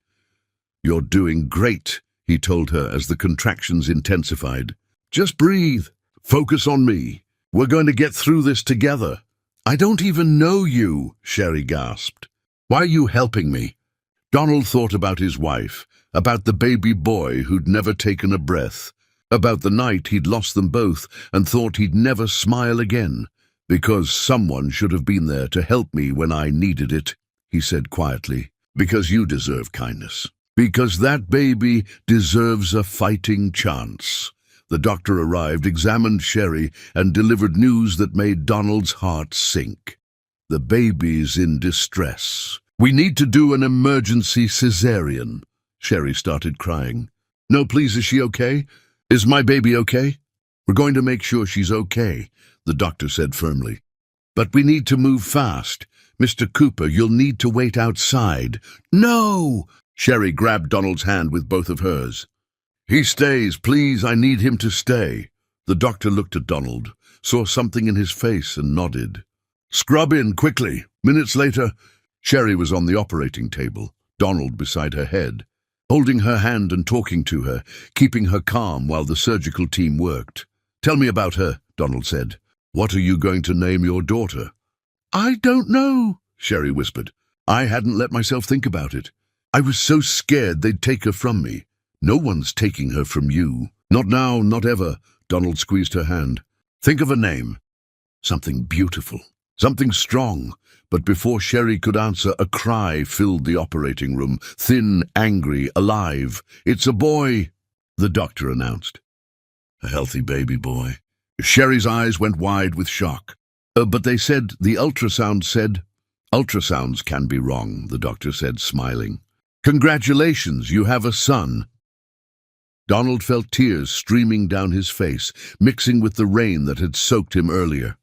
"You're doing great," he told her as the contractions intensified. "Just breathe. Focus on me. We're going to get through this together." "I don't even know you," Sherry gasped. "Why are you helping me?" Donald thought about his wife, about the baby boy who'd never taken a breath, about the night he'd lost them both and thought he'd never smile again. "Because someone should have been there to help me when I needed it," he said quietly. "Because you deserve kindness. Because that baby deserves a fighting chance." The doctor arrived, examined Sherry, and delivered news that made Donald's heart sink. "The baby's in distress. We need to do an emergency cesarean." Sherry started crying. "No, please, is she okay? Is my baby okay?" "We're going to make sure she's okay," the doctor said firmly. "But we need to move fast. Mr. Cooper, you'll need to wait outside." "No!" Sherry grabbed Donald's hand with both of hers. "He stays, please. I need him to stay." The doctor looked at Donald, saw something in his face and nodded. "Scrub in, quickly." Minutes later, Sherry was on the operating table, Donald beside her head, holding her hand and talking to her, keeping her calm while the surgical team worked. "Tell me about her," Donald said. "What are you going to name your daughter?" "I don't know," Sherry whispered. "I hadn't let myself think about it. I was so scared they'd take her from me." "No one's taking her from you. Not now, not ever." Donald squeezed her hand. "Think of a name. Something beautiful. Something strong." But before Sherry could answer, a cry filled the operating room, thin, angry, alive. "It's a boy," the doctor announced. "A healthy baby boy." Sherry's eyes went wide with shock. "But they said, the ultrasound said—" "Ultrasounds can be wrong," the doctor said, smiling. "Congratulations, you have a son." Donald felt tears streaming down his face, mixing with the rain that had soaked him earlier.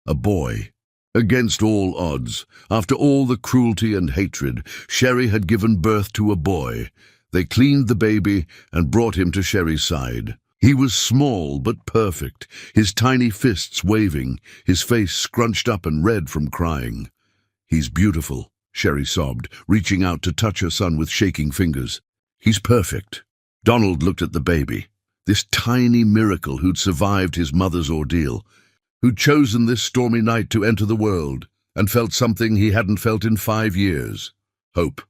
A boy. Against all odds, after all the cruelty and hatred, Sherry had given birth to a boy. They cleaned the baby and brought him to Sherry's side. He was small but perfect, his tiny fists waving, his face scrunched up and red from crying. "He's beautiful," Sherry sobbed, reaching out to touch her son with shaking fingers. He's perfect. Donald looked at the baby, this tiny miracle who'd survived his mother's ordeal, who'd chosen this stormy night to enter the world, and felt something he hadn't felt in 5 years. Hope.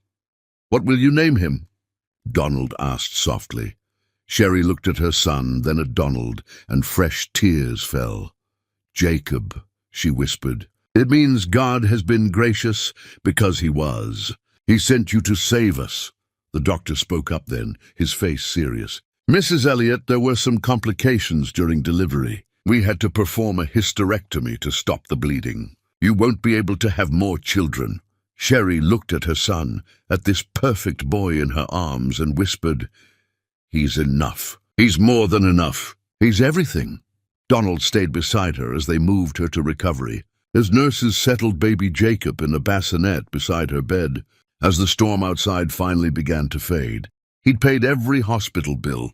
What will you name him? Donald asked softly. Sherry looked at her son, then at Donald, and fresh tears fell. Jacob, she whispered. It means God has been gracious because he was. He sent you to save us. The doctor spoke up then, his face serious. Mrs. Elliot, there were some complications during delivery. We had to perform a hysterectomy to stop the bleeding. You won't be able to have more children. Sherry looked at her son, at this perfect boy in her arms, and whispered, He's enough. He's more than enough. He's everything. Donald stayed beside her as they moved her to recovery. As nurses settled baby Jacob in a bassinet beside her bed, as the storm outside finally began to fade. He'd paid every hospital bill,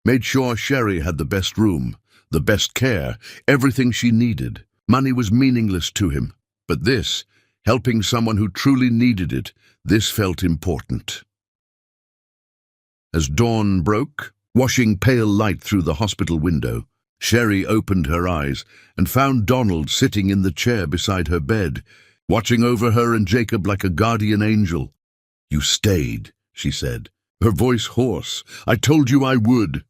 made sure Sherry had the best room, the best care, everything she needed. Money was meaningless to him, but this, helping someone who truly needed it, this felt important. As dawn broke, washing pale light through the hospital window, Sherry opened her eyes and found Donald sitting in the chair beside her bed, watching over her and Jacob like a guardian angel. You stayed, she said, her voice hoarse. I told you I would.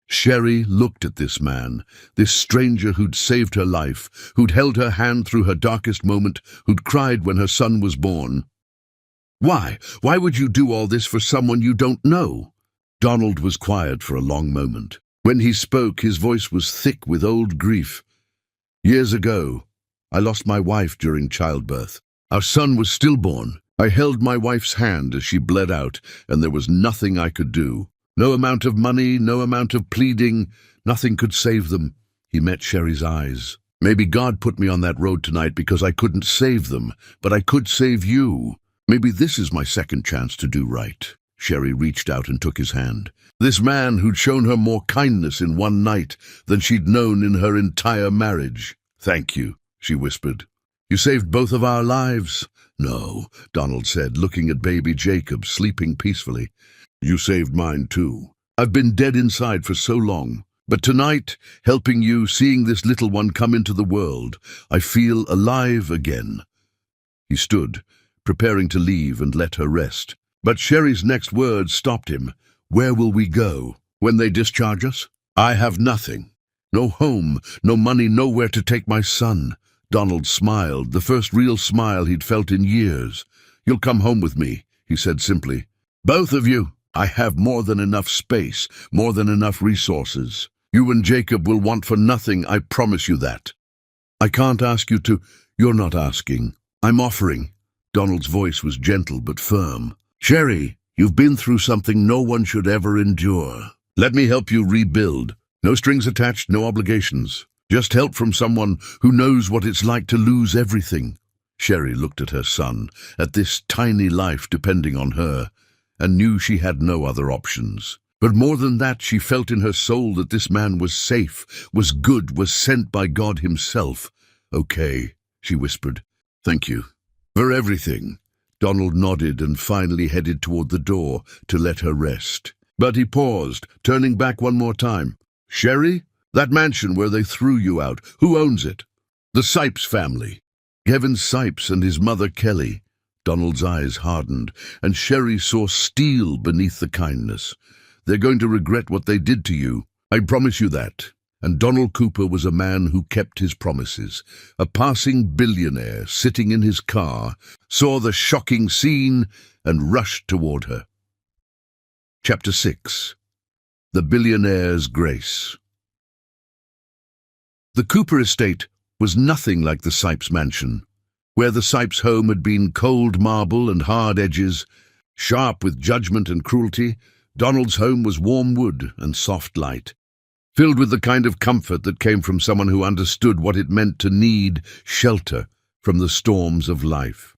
Sherry looked at this man, this stranger who'd saved her life, who'd held her hand through her darkest moment, who'd cried when her son was born. Why? Why would you do all this for someone you don't know? Donald was quiet for a long moment. When he spoke, his voice was thick with old grief. Years ago, I lost my wife during childbirth. Our son was stillborn. I held my wife's hand as she bled out, and there was nothing I could do. No amount of money, no amount of pleading, nothing could save them. He met Sherry's eyes. Maybe God put me on that road tonight because I couldn't save them, but I could save you. Maybe this is my second chance to do right. Sherry reached out and took his hand. This man who'd shown her more kindness in one night than she'd known in her entire marriage. Thank you, she whispered. You saved both of our lives. No, Donald said, looking at baby Jacob sleeping peacefully. You saved mine too. I've been dead inside for so long. But tonight, helping you, seeing this little one come into the world, I feel alive again. He stood, preparing to leave and let her rest. But Sherry's next words stopped him. Where will we go? When they discharge us? I have nothing. No home, no money, nowhere to take my son. Donald smiled, the first real smile he'd felt in years. You'll come home with me, he said simply. Both of you. I have more than enough space, more than enough resources. You and Jacob will want for nothing, I promise you that. I can't ask you to. You're not asking. I'm offering. Donald's voice was gentle but firm. Sherry, you've been through something no one should ever endure. Let me help you rebuild. No strings attached, no obligations. Just help from someone who knows what it's like to lose everything. Sherry looked at her son, at this tiny life depending on her, and knew she had no other options. But more than that, she felt in her soul that this man was safe, was good, was sent by God himself. Okay, she whispered. Thank you. For everything. Donald nodded and finally headed toward the door to let her rest. But he paused, turning back one more time. Sherry? That mansion where they threw you out, who owns it? The Sipes family. Kevin Sipes and his mother Kelly. Donald's eyes hardened, and Sherry saw steel beneath the kindness. They're going to regret what they did to you. I promise you that. And Donald Cooper was a man who kept his promises. A passing billionaire sitting in his car saw the shocking scene and rushed toward her. Chapter 6. The Billionaire's Grace. The Cooper estate was nothing like the Sipes mansion. Where the Sipes home had been cold marble and hard edges, sharp with judgment and cruelty, Donald's home was warm wood and soft light, filled with the kind of comfort that came from someone who understood what it meant to need shelter from the storms of life.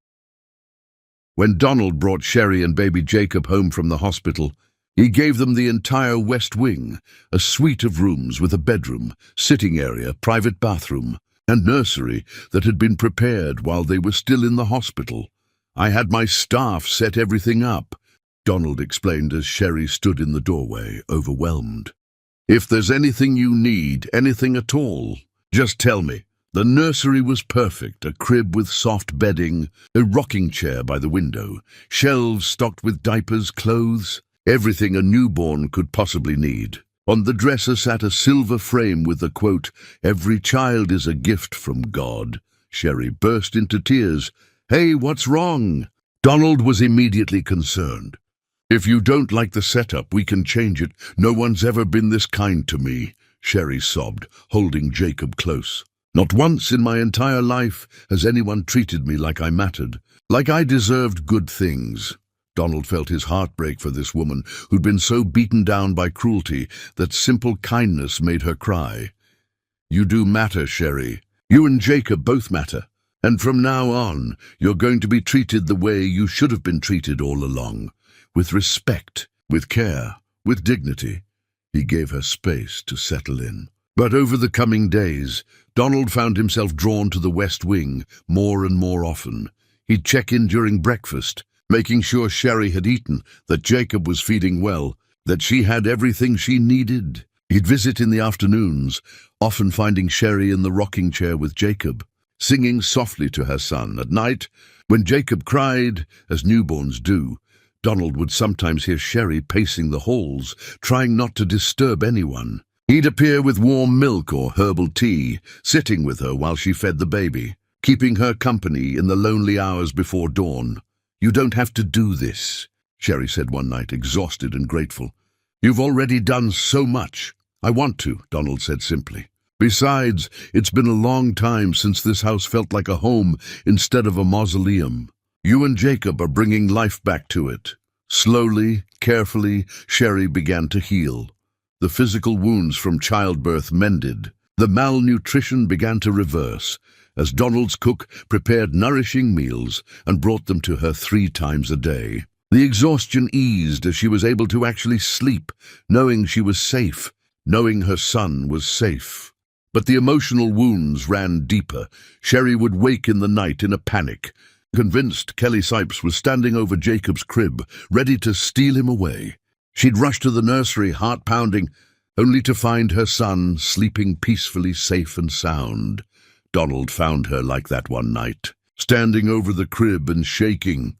When Donald brought Sherry and baby Jacob home from the hospital, he gave them the entire west wing, a suite of rooms with a bedroom, sitting area, private bathroom, and nursery that had been prepared while they were still in the hospital. I had my staff set everything up, Donald explained as Sherry stood in the doorway, overwhelmed. If there's anything you need, anything at all, just tell me. The nursery was perfect, a crib with soft bedding, a rocking chair by the window, shelves stocked with diapers, clothes, everything a newborn could possibly need. On the dresser sat a silver frame with the quote, "Every child is a gift from God." Sherry burst into tears. "Hey, what's wrong?" Donald was immediately concerned. "If you don't like the setup, we can change it. No one's ever been this kind to me," Sherry sobbed, holding Jacob close. "Not once in my entire life has anyone treated me like I mattered, like I deserved good things." Donald felt his heart break for this woman who'd been so beaten down by cruelty that simple kindness made her cry. "You do matter, Sherry. You and Jacob both matter. And from now on, you're going to be treated the way you should have been treated all along. With respect, with care, with dignity." He gave her space to settle in. But over the coming days, Donald found himself drawn to the West Wing more and more often. He'd check in during breakfast, making sure Sherry had eaten, that Jacob was feeding well, that she had everything she needed. He'd visit in the afternoons, often finding Sherry in the rocking chair with Jacob, singing softly to her son. At night, when Jacob cried, as newborns do, Donald would sometimes hear Sherry pacing the halls, trying not to disturb anyone. He'd appear with warm milk or herbal tea, sitting with her while she fed the baby, keeping her company in the lonely hours before dawn. "You don't have to do this," Sherry said one night, exhausted and grateful. "You've already done so much." "I want to," Donald said simply. "Besides, it's been a long time since this house felt like a home instead of a mausoleum. You and Jacob are bringing life back to it." Slowly, carefully, Sherry began to heal. The physical wounds from childbirth mended. The malnutrition began to reverse, as Donald's cook prepared nourishing meals and brought them to her 3 times a day. The exhaustion eased as she was able to actually sleep, knowing she was safe, knowing her son was safe. But the emotional wounds ran deeper. Sherry would wake in the night in a panic, convinced Kelly Sipes was standing over Jacob's crib, ready to steal him away. She'd rush to the nursery, heart pounding, only to find her son sleeping peacefully, safe and sound. Donald found her like that one night, standing over the crib and shaking.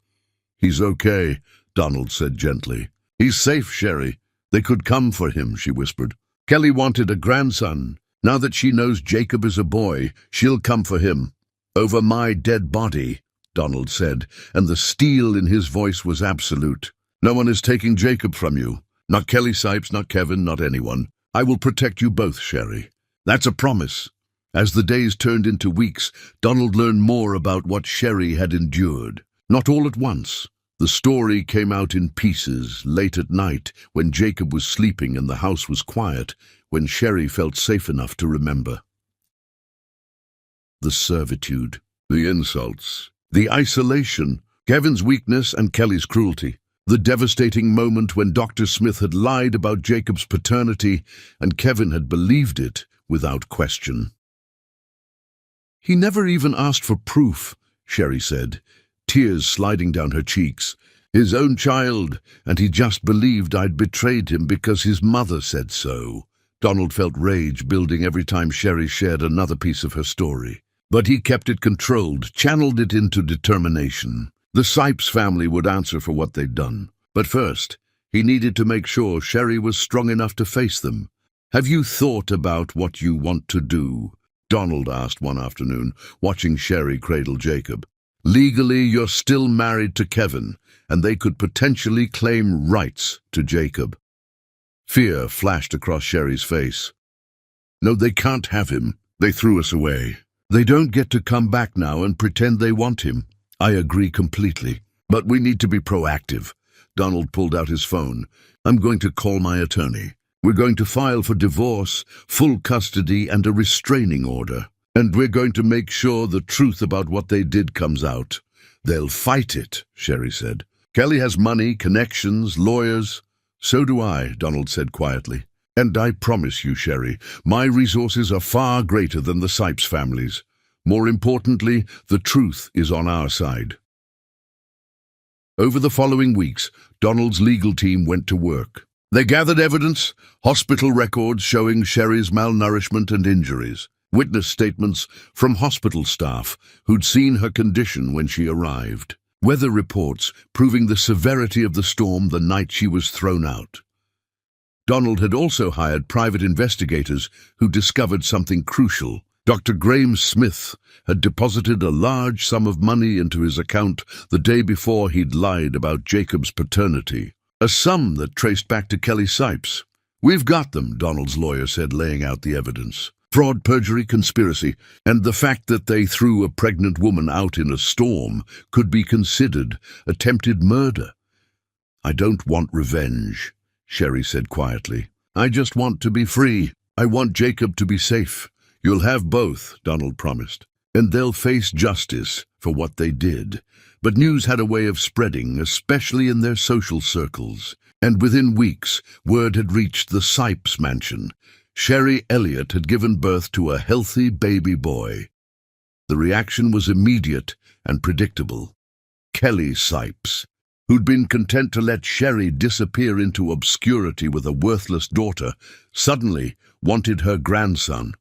"He's okay," Donald said gently. "He's safe, Sherry. They could come for him," she whispered. "Kelly wanted a grandson. Now that she knows Jacob is a boy, she'll come for him. Over my dead body," Donald said, and the steel in his voice was absolute. "No one is taking Jacob from you. Not Kelly Sipes, not Kevin, not anyone. I will protect you both, Sherry. That's a promise." As the days turned into weeks, Donald learned more about what Sherry had endured. Not all at once. The story came out in pieces, late at night, when Jacob was sleeping and the house was quiet, when Sherry felt safe enough to remember. The servitude, the insults, the isolation, Kevin's weakness and Kelly's cruelty. The devastating moment when Dr. Smith had lied about Jacob's paternity and Kevin had believed it without question. "He never even asked for proof," Sherry said, tears sliding down her cheeks. "His own child, and he just believed I'd betrayed him because his mother said so." Donald felt rage building every time Sherry shared another piece of her story. But he kept it controlled, channeled it into determination. The Sipes family would answer for what they'd done. But first, he needed to make sure Sherry was strong enough to face them. "Have you thought about what you want to do?" Donald asked one afternoon, watching Sherry cradle Jacob. "Legally, you're still married to Kevin, and they could potentially claim rights to Jacob." Fear flashed across Sherry's face. "No, they can't have him. They threw us away. They don't get to come back now and pretend they want him." "I agree completely, but we need to be proactive." Donald pulled out his phone. "I'm going to call my attorney. We're going to file for divorce, full custody, and a restraining order. And we're going to make sure the truth about what they did comes out." "They'll fight it," Sherry said. "Kelly has money, connections, lawyers." "So do I," Donald said quietly. "And I promise you, Sherry, my resources are far greater than the Sipes family's. More importantly, the truth is on our side." Over the following weeks, Donald's legal team went to work. They gathered evidence, hospital records showing Sherry's malnourishment and injuries, witness statements from hospital staff who'd seen her condition when she arrived, weather reports proving the severity of the storm the night she was thrown out. Donald had also hired private investigators who discovered something crucial. Dr. Graham Smith had deposited a large sum of money into his account the day before he'd lied about Jacob's paternity, a sum that traced back to Kelly Sipes. "We've got them," Donald's lawyer said, laying out the evidence. "Fraud, perjury, conspiracy, and the fact that they threw a pregnant woman out in a storm could be considered attempted murder." "I don't want revenge," Sherry said quietly. "I just want to be free. I want Jacob to be safe." "You'll have both," Donald promised, "and they'll face justice for what they did." But news had a way of spreading, especially in their social circles, and within weeks, word had reached the Sipes mansion. Sherry Elliott had given birth to a healthy baby boy. The reaction was immediate and predictable. Kelly Sipes, who'd been content to let Sherry disappear into obscurity with a worthless daughter, suddenly wanted her grandson,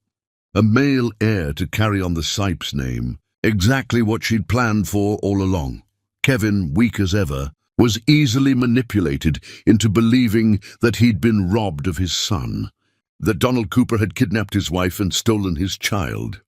a male heir to carry on the Sipes name, exactly what she'd planned for all along. Kevin, weak as ever, was easily manipulated into believing that he'd been robbed of his son, that Donald Cooper had kidnapped his wife and stolen his child.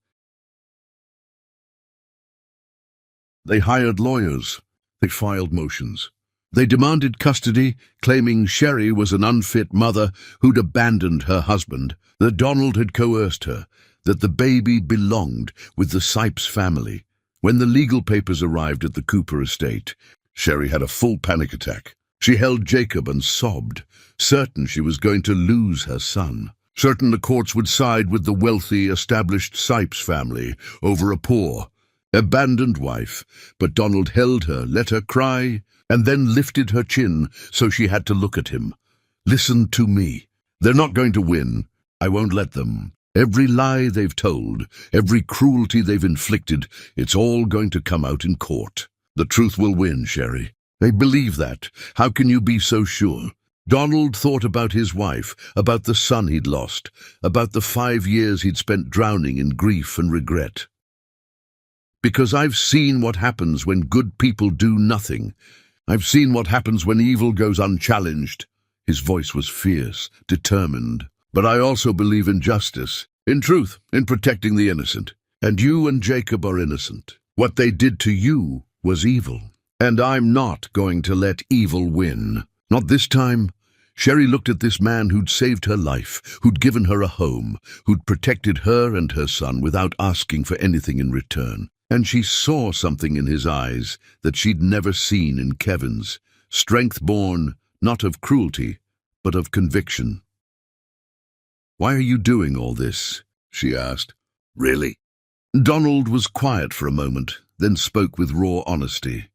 They hired lawyers. They filed motions. They demanded custody, claiming Sherry was an unfit mother who'd abandoned her husband, that Donald had coerced her, that the baby belonged with the Sipes family. When the legal papers arrived at the Cooper estate, Sherry had a full panic attack. She held Jacob and sobbed, certain she was going to lose her son, certain the courts would side with the wealthy, established Sipes family over a poor, abandoned wife. But Donald held her, let her cry, and then lifted her chin so she had to look at him. "Listen to me. They're not going to win. I won't let them. Every lie they've told, every cruelty they've inflicted, it's all going to come out in court. The truth will win, Sherry. They believe that. How can you be so sure?" Donald thought about his wife, about the son he'd lost, about the 5 years he'd spent drowning in grief and regret. "Because I've seen what happens when good people do nothing. I've seen what happens when evil goes unchallenged." His voice was fierce, determined. "But I also believe in justice, in truth, in protecting the innocent. And you and Jacob are innocent. What they did to you was evil. And I'm not going to let evil win. Not this time." Sherry looked at this man who'd saved her life, who'd given her a home, who'd protected her and her son without asking for anything in return. And she saw something in his eyes that she'd never seen in Kevin's. Strength born, not of cruelty, but of conviction. "Why are you doing all this?" she asked. "Really?" Donald was quiet for a moment, then spoke with raw honesty.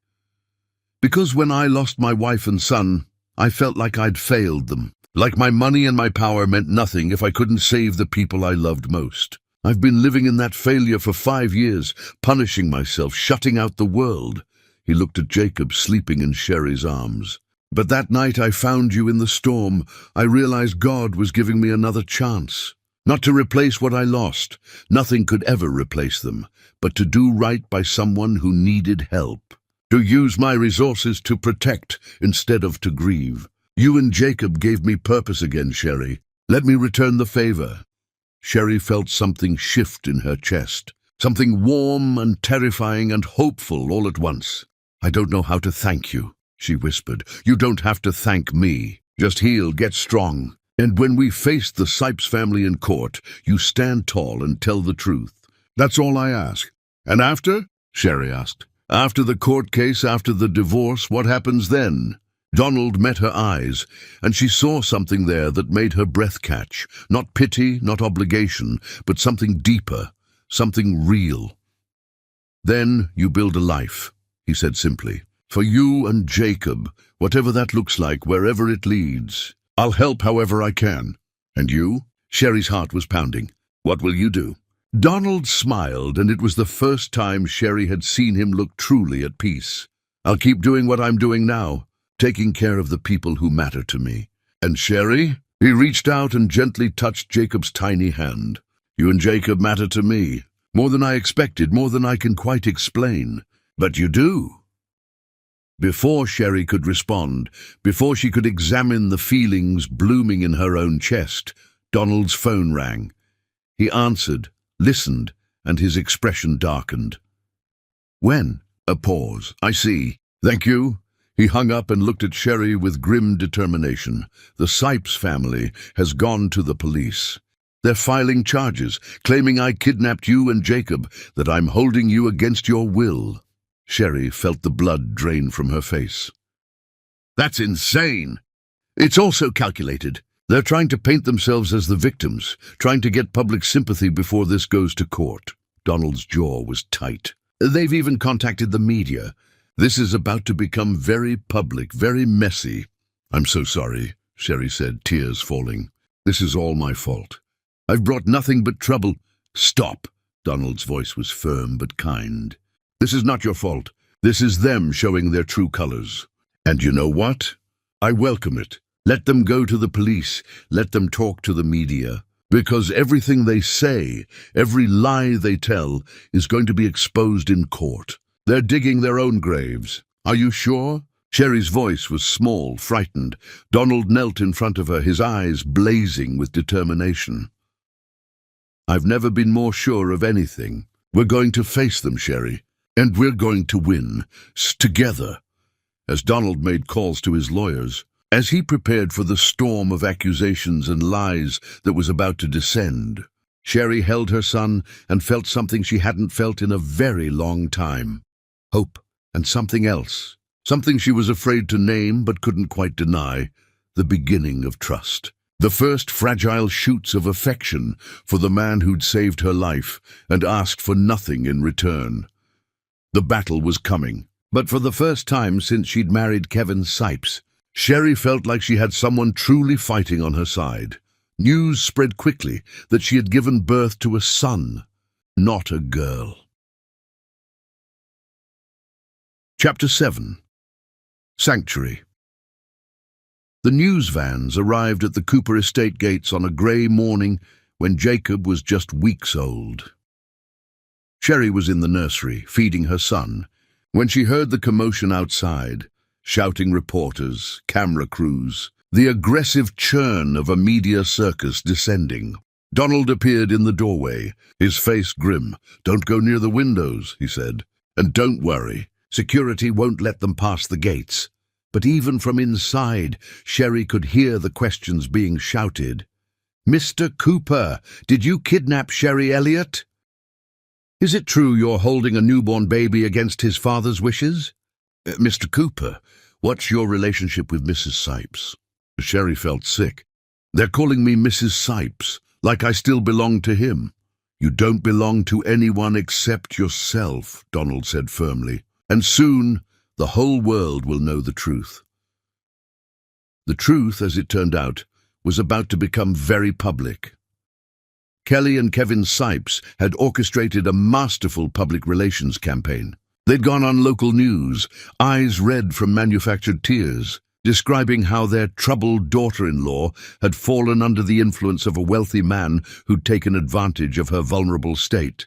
"Because when I lost my wife and son, I felt like I'd failed them. Like my money and my power meant nothing if I couldn't save the people I loved most. I've been living in that failure for 5 years, punishing myself, shutting out the world." He looked at Jacob sleeping in Sherry's arms. "But that night I found you in the storm. I realized God was giving me another chance. Not to replace what I lost. Nothing could ever replace them. But to do right by someone who needed help. To use my resources to protect instead of to grieve. You and Jacob gave me purpose again, Sherry. Let me return the favor." Sherry felt something shift in her chest. Something warm and terrifying and hopeful all at once. "I don't know how to thank you," she whispered. "You don't have to thank me. Just heal, get strong. And when we face the Sipes family in court, you stand tall and tell the truth. That's all I ask." "And after?" Sherry asked. "After the court case, after the divorce, what happens then?" Donald met her eyes, and she saw something there that made her breath catch. Not pity, not obligation, but something deeper, something real. "Then you build a life," he said simply. "For you and Jacob, whatever that looks like, wherever it leads. I'll help however I can." "And you?" Sherry's heart was pounding. "What will you do?" Donald smiled, and it was the first time Sherry had seen him look truly at peace. I'll keep doing what I'm doing now, taking care of the people who matter to me. And Sherry? He reached out and gently touched Jacob's tiny hand. You and Jacob matter to me. More than I expected, more than I can quite explain. But you do. Before Sherry could respond, before she could examine the feelings blooming in her own chest, Donald's phone rang. He answered, listened, and his expression darkened. When? A pause. I see. Thank you. He hung up and looked at Sherry with grim determination. The Sipes family has gone to the police. They're filing charges, claiming I kidnapped you and Jacob, that I'm holding you against your will. Sherry felt the blood drain from her face. That's insane. It's also calculated. They're trying to paint themselves as the victims, trying to get public sympathy before this goes to court. Donald's jaw was tight. They've even contacted the media. This is about to become very public, very messy. I'm so sorry, Sherry said, tears falling. This is all my fault. I've brought nothing but trouble. Stop. Donald's voice was firm but kind. This is not your fault. This is them showing their true colors. And you know what? I welcome it. Let them go to the police. Let them talk to the media. Because everything they say, every lie they tell, is going to be exposed in court. They're digging their own graves. Are you sure? Sherry's voice was small, frightened. Donald knelt in front of her, his eyes blazing with determination. I've never been more sure of anything. We're going to face them, Sherry. And we're going to win. Together. As Donald made calls to his lawyers, as he prepared for the storm of accusations and lies that was about to descend, Sherry held her son and felt something she hadn't felt in a very long time. Hope and something else. Something she was afraid to name but couldn't quite deny. The beginning of trust. The first fragile shoots of affection for the man who'd saved her life and asked for nothing in return. The battle was coming, but for the first time since she'd married Kevin Sipes, Sherry felt like she had someone truly fighting on her side. News spread quickly that she had given birth to a son, not a girl. Chapter 7. Sanctuary. The news vans arrived at the Cooper estate gates on a grey morning when Jacob was just weeks old. Sherry was in the nursery, feeding her son, when she heard the commotion outside, shouting reporters, camera crews, the aggressive churn of a media circus descending. Donald appeared in the doorway, his face grim. Don't go near the windows, he said. And don't worry, security won't let them pass the gates. But even from inside, Sherry could hear the questions being shouted. Mr. Cooper, did you kidnap Sherry Elliott? Is it true you're holding a newborn baby against his father's wishes? Mr. Cooper, what's your relationship with Mrs. Sipes? Sherry felt sick. They're calling me Mrs. Sipes, like I still belong to him. You don't belong to anyone except yourself, Donald said firmly. And soon, the whole world will know the truth. The truth, as it turned out, was about to become very public. Kelly and Kevin Sipes had orchestrated a masterful public relations campaign. They'd gone on local news, eyes red from manufactured tears, describing how their troubled daughter-in-law had fallen under the influence of a wealthy man who'd taken advantage of her vulnerable state.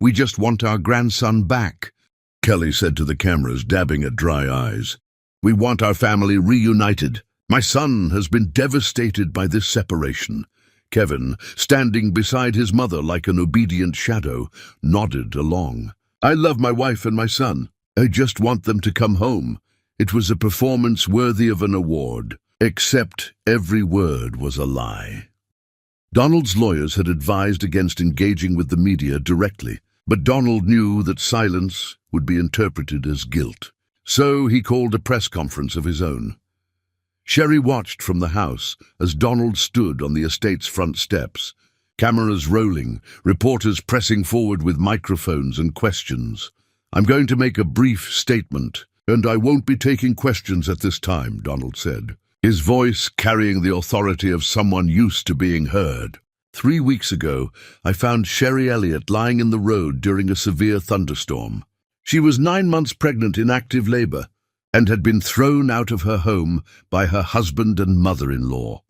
We just want our grandson back, Kelly said to the cameras, dabbing at dry eyes. We want our family reunited. My son has been devastated by this separation. Kevin, standing beside his mother like an obedient shadow, nodded along. I love my wife and my son. I just want them to come home. It was a performance worthy of an award, except every word was a lie. Donald's lawyers had advised against engaging with the media directly, but Donald knew that silence would be interpreted as guilt. So he called a press conference of his own. Sherry watched from the house as Donald stood on the estate's front steps, cameras rolling, reporters pressing forward with microphones and questions. I'm going to make a brief statement, and I won't be taking questions at this time, Donald said, his voice carrying the authority of someone used to being heard. 3 weeks ago, I found Sherry Elliott lying in the road during a severe thunderstorm. She was 9 months pregnant in active labor. and had been thrown out of her home by her husband and mother-in-law.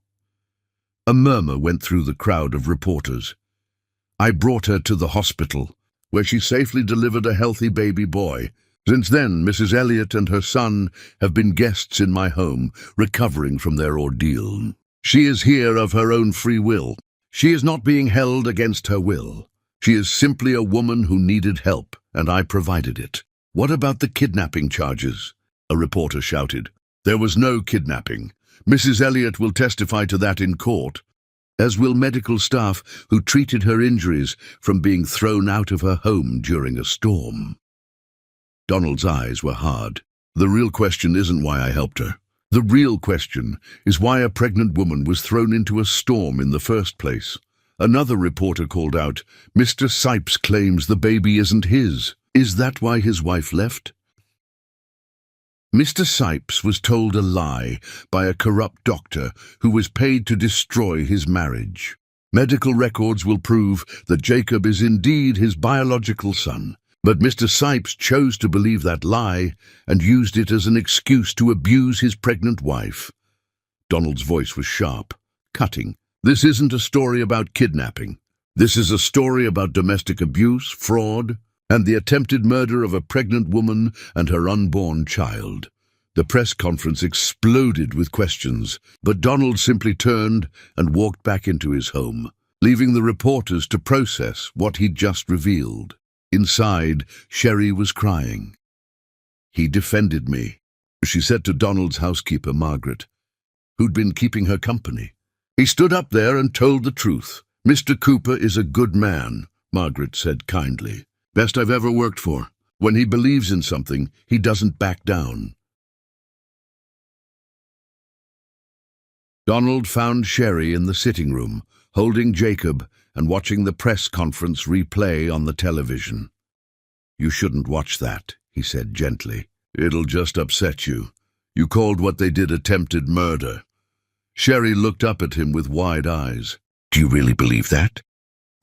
A murmur went through the crowd of reporters. I brought her to the hospital, where she safely delivered a healthy baby boy. Since then, Mrs. Elliot and her son have been guests in my home, recovering from their ordeal. She is here of her own free will. She is not being held against her will. She is simply a woman who needed help, and I provided it. What about the kidnapping charges? A reporter shouted. There was no kidnapping. Mrs. Elliot will testify to that in court, as will medical staff who treated her injuries from being thrown out of her home during a storm. Donald's eyes were hard. The real question isn't why I helped her. The real question is why a pregnant woman was thrown into a storm in the first place. Another reporter called out, Mr. Sipes claims the baby isn't his. Is that why his wife left? Mr. Sipes was told a lie by a corrupt doctor who was paid to destroy his marriage. Medical records will prove that Jacob is indeed his biological son, but Mr. Sipes chose to believe that lie and used it as an excuse to abuse his pregnant wife. Donald's voice was sharp, cutting. This isn't a story about kidnapping. This is a story about domestic abuse, fraud, and the attempted murder of a pregnant woman and her unborn child. The press conference exploded with questions, but Donald simply turned and walked back into his home, leaving the reporters to process what he'd just revealed. Inside, Sherry was crying. He defended me, she said to Donald's housekeeper, Margaret, who'd been keeping her company. He stood up there and told the truth. Mr. Cooper is a good man, Margaret said kindly. Best I've ever worked for. When he believes in something, he doesn't back down. Donald found Sherry in the sitting room, holding Jacob and watching the press conference replay on the television. You shouldn't watch that, he said gently. It'll just upset you. You called what they did attempted murder. Sherry looked up at him with wide eyes. Do you really believe that?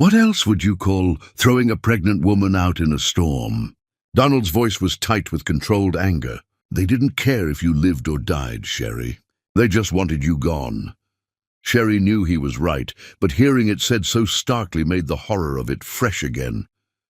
What else would you call throwing a pregnant woman out in a storm? Donald's voice was tight with controlled anger. They didn't care if you lived or died, Sherry. They just wanted you gone. Sherry knew he was right, but hearing it said so starkly made the horror of it fresh again.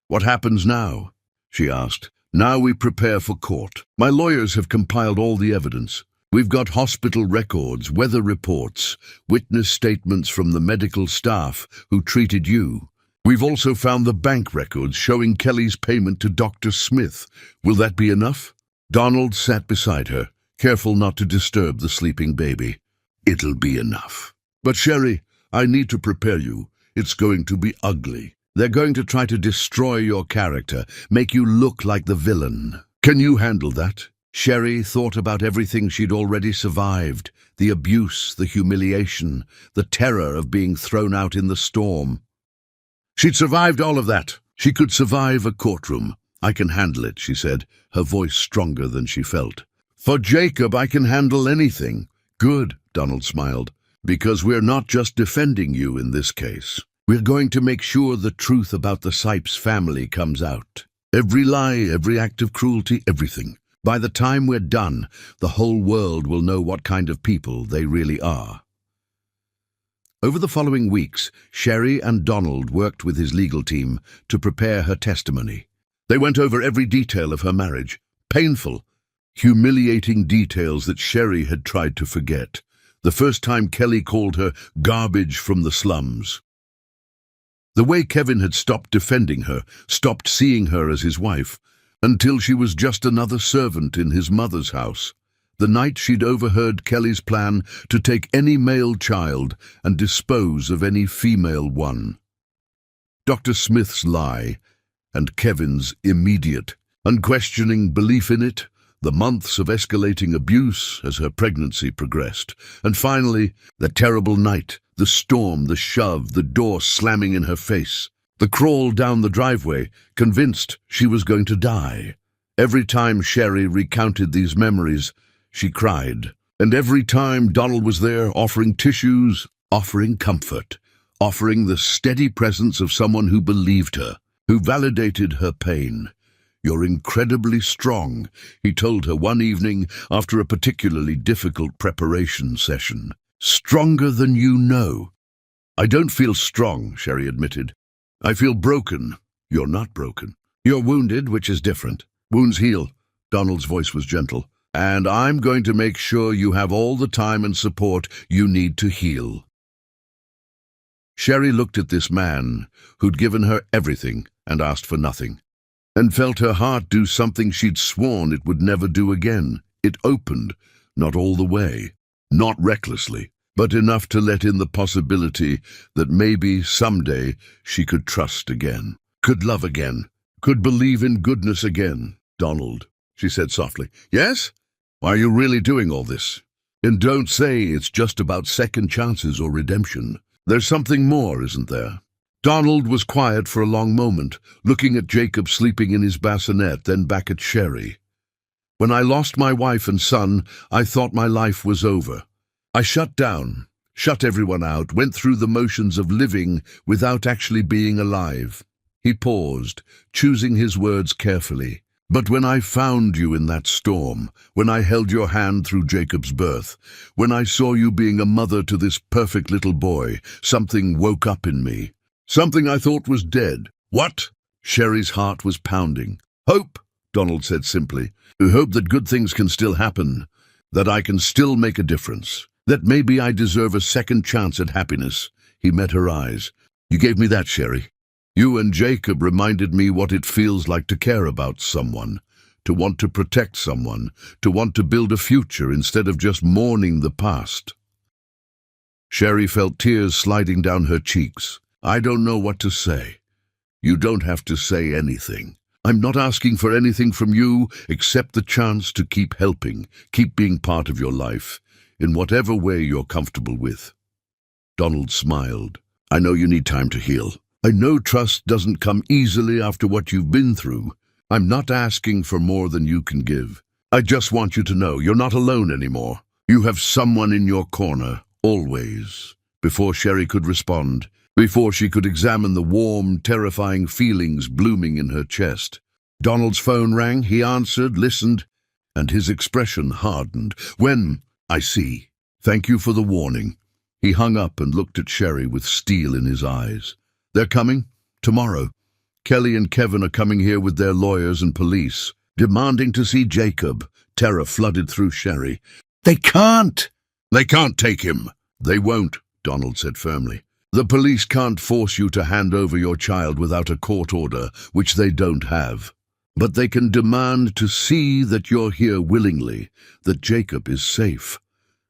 What happens now? She asked. Now we prepare for court. My lawyers have compiled all the evidence. We've got hospital records, weather reports, witness statements from the medical staff who treated you. We've also found the bank records showing Kelly's payment to Dr. Smith. Will that be enough? Donald sat beside her, careful not to disturb the sleeping baby. It'll be enough. But Sherry, I need to prepare you. It's going to be ugly. They're going to try to destroy your character, make you look like the villain. Can you handle that? Sherry thought about everything she'd already survived, the abuse, the humiliation, the terror of being thrown out in the storm. She'd survived all of that. She could survive a courtroom. I can handle it, she said, her voice stronger than she felt. For Jacob, I can handle anything. Good, Donald smiled, because we're not just defending you in this case. We're going to make sure the truth about the Sipes family comes out. Every lie, every act of cruelty, everything. By the time we're done, the whole world will know what kind of people they really are. Over the following weeks, Sherry and Donald worked with his legal team to prepare her testimony. They went over every detail of her marriage, painful, humiliating details that Sherry had tried to forget. The first time Kelly called her garbage from the slums. The way Kevin had stopped defending her, stopped seeing her as his wife, until she was just another servant in his mother's house. The night she'd overheard Kelly's plan to take any male child and dispose of any female one. Dr. Smith's lie, and Kevin's immediate, unquestioning belief in it, the months of escalating abuse as her pregnancy progressed, and finally, the terrible night, the storm, the shove, the door slamming in her face, the crawl down the driveway, convinced she was going to die. Every time Sherry recounted these memories, she cried. And every time Donald was there, offering tissues, offering comfort, offering the steady presence of someone who believed her, who validated her pain. "You're incredibly strong," he told her one evening after a particularly difficult preparation session. "Stronger than you know." "I don't feel strong," Sherry admitted. "I feel broken." "You're not broken. You're wounded, which is different. Wounds heal." Donald's voice was gentle. "And I'm going to make sure you have all the time and support you need to heal." Sherry looked at this man who'd given her everything and asked for nothing, and felt her heart do something she'd sworn it would never do again. It opened, not all the way, not recklessly, but enough to let in the possibility that maybe someday she could trust again, could love again, could believe in goodness again. "Donald," she said softly. "Yes? Why are you really doing all this? And don't say it's just about second chances or redemption. There's something more, isn't there?" Donald was quiet for a long moment, looking at Jacob sleeping in his bassinet, then back at Sherry. "When I lost my wife and son, I thought my life was over. I shut down, shut everyone out, went through the motions of living without actually being alive." He paused, choosing his words carefully. "But when I found you in that storm, when I held your hand through Jacob's birth, when I saw you being a mother to this perfect little boy, something woke up in me. Something I thought was dead." "What?" Sherry's heart was pounding. "Hope," Donald said simply. "Hope that good things can still happen, that I can still make a difference, that maybe I deserve a second chance at happiness." He met her eyes. "You gave me that, Sherry. You and Jacob reminded me what it feels like to care about someone, to want to protect someone, to want to build a future instead of just mourning the past." Sherry felt tears sliding down her cheeks. "I don't know what to say." "You don't have to say anything. I'm not asking for anything from you except the chance to keep helping, keep being part of your life, in whatever way you're comfortable with." Donald smiled. "I know you need time to heal. I know trust doesn't come easily after what you've been through. I'm not asking for more than you can give. I just want you to know you're not alone anymore. You have someone in your corner, always." Before Sherry could respond, before she could examine the warm, terrifying feelings blooming in her chest, Donald's phone rang. He answered, listened, and his expression hardened. "I see. Thank you for the warning." He hung up and looked at Sherry with steel in his eyes. "They're coming? Tomorrow. Kelly and Kevin are coming here with their lawyers and police, demanding to see Jacob." Terror flooded through Sherry. "They can't!" "They can't take him." "They won't," Donald said firmly. "The police can't force you to hand over your child without a court order, which they don't have. But they can demand to see that you're here willingly, that Jacob is safe."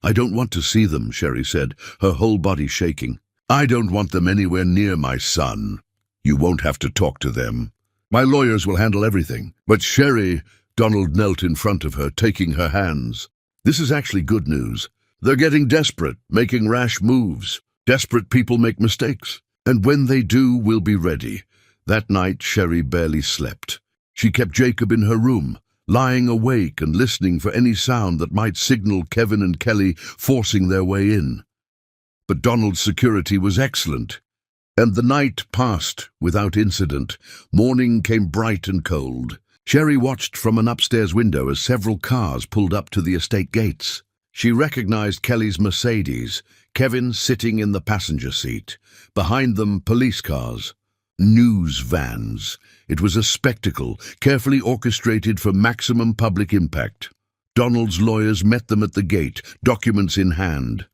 "I don't want to see them," Sherry said, her whole body shaking. "I don't want them anywhere near my son." "You won't have to talk to them. My lawyers will handle everything." "But Sherry," Donald knelt in front of her, taking her hands. "This is actually good news. They're getting desperate, making rash moves. Desperate people make mistakes. And when they do, we'll be ready." That night, Sherry barely slept. She kept Jacob in her room, lying awake and listening for any sound that might signal Kevin and Kelly forcing their way in. But Donald's security was excellent, and the night passed without incident. Morning came bright and cold. Sherry watched from an upstairs window as several cars pulled up to the estate gates. She recognized Kelly's Mercedes, Kevin sitting in the passenger seat. Behind them, police cars. News vans. It was a spectacle, carefully orchestrated for maximum public impact. Donald's lawyers met them at the gate, documents in hand.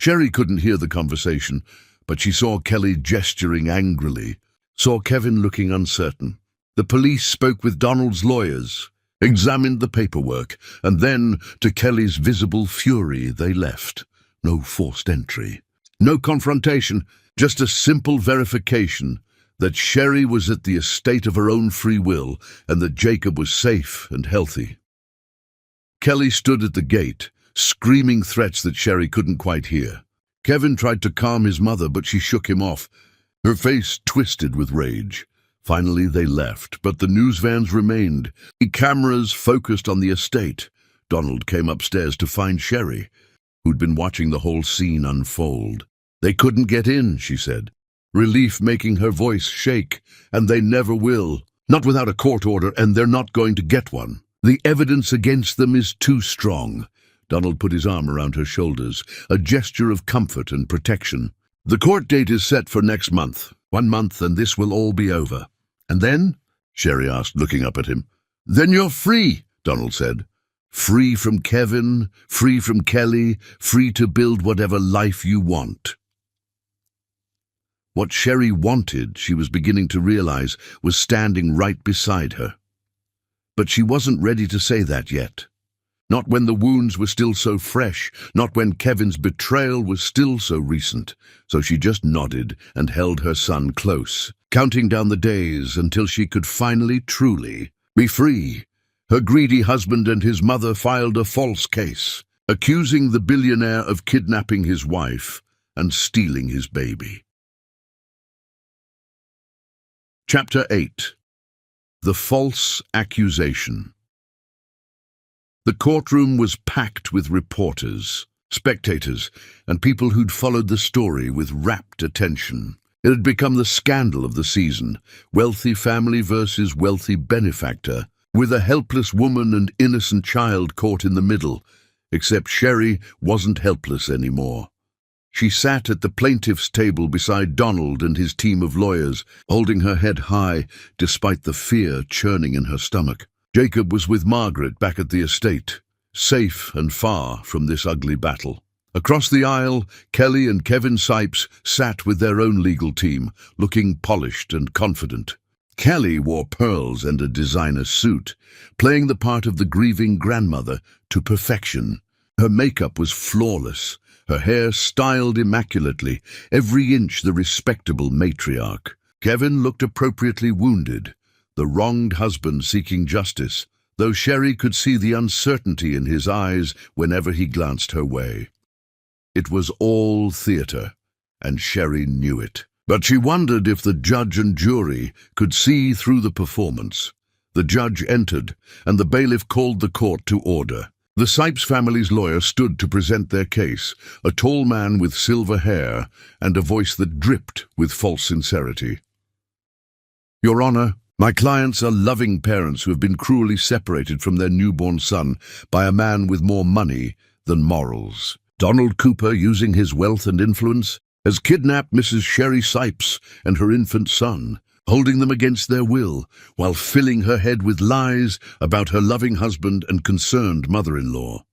Sherry couldn't hear the conversation, but she saw Kelly gesturing angrily, saw Kevin looking uncertain. The police spoke with Donald's lawyers, examined the paperwork, and then, to Kelly's visible fury, they left. No forced entry, no confrontation, just a simple verification that Sherry was at the estate of her own free will and that Jacob was safe and healthy. Kelly stood at the gate, screaming threats that Sherry couldn't quite hear. Kevin tried to calm his mother, but she shook him off, her face twisted with rage. Finally they left, but the news vans remained, the cameras focused on the estate. Donald came upstairs to find Sherry, who'd been watching the whole scene unfold. "They couldn't get in," she said, relief making her voice shake. "And they never will." Not without a court order, and they're not going to get one. The evidence against them is too strong. Donald put his arm around her shoulders, a gesture of comfort and protection. The court date is set for next month. 1 month, and this will all be over. And then? Sherry asked, looking up at him. Then you're free, Donald said. Free from Kevin, free from Kelly, free to build whatever life you want. What Sherry wanted, she was beginning to realize, was standing right beside her. But she wasn't ready to say that yet. Not when the wounds were still so fresh, not when Kevin's betrayal was still so recent. So she just nodded and held her son close, counting down the days until she could finally, truly be free. Her greedy husband and his mother filed a false case, accusing the billionaire of kidnapping his wife and stealing his baby. Chapter 8. The False Accusation. The courtroom was packed with reporters, spectators, and people who'd followed the story with rapt attention. It had become the scandal of the season, wealthy family versus wealthy benefactor, with a helpless woman and innocent child caught in the middle, except Sherry wasn't helpless anymore. She sat at the plaintiff's table beside Donald and his team of lawyers, holding her head high despite the fear churning in her stomach. Jacob was with Margaret back at the estate, safe and far from this ugly battle. Across the aisle, Kelly and Kevin Sipes sat with their own legal team, looking polished and confident. Kelly wore pearls and a designer suit, playing the part of the grieving grandmother to perfection. Her makeup was flawless, her hair styled immaculately, every inch the respectable matriarch. Kevin looked appropriately wounded, the wronged husband seeking justice, though Sherry could see the uncertainty in his eyes whenever he glanced her way. It was all theater, and Sherry knew it. But she wondered if the judge and jury could see through the performance. The judge entered, and the bailiff called the court to order. The Sipes family's lawyer stood to present their case, a tall man with silver hair and a voice that dripped with false sincerity. Your Honor, my clients are loving parents who have been cruelly separated from their newborn son by a man with more money than morals. Donald Cooper, using his wealth and influence, has kidnapped Mrs. Sherry Sipes and her infant son, holding them against their will, while filling her head with lies about her loving husband and concerned mother-in-law.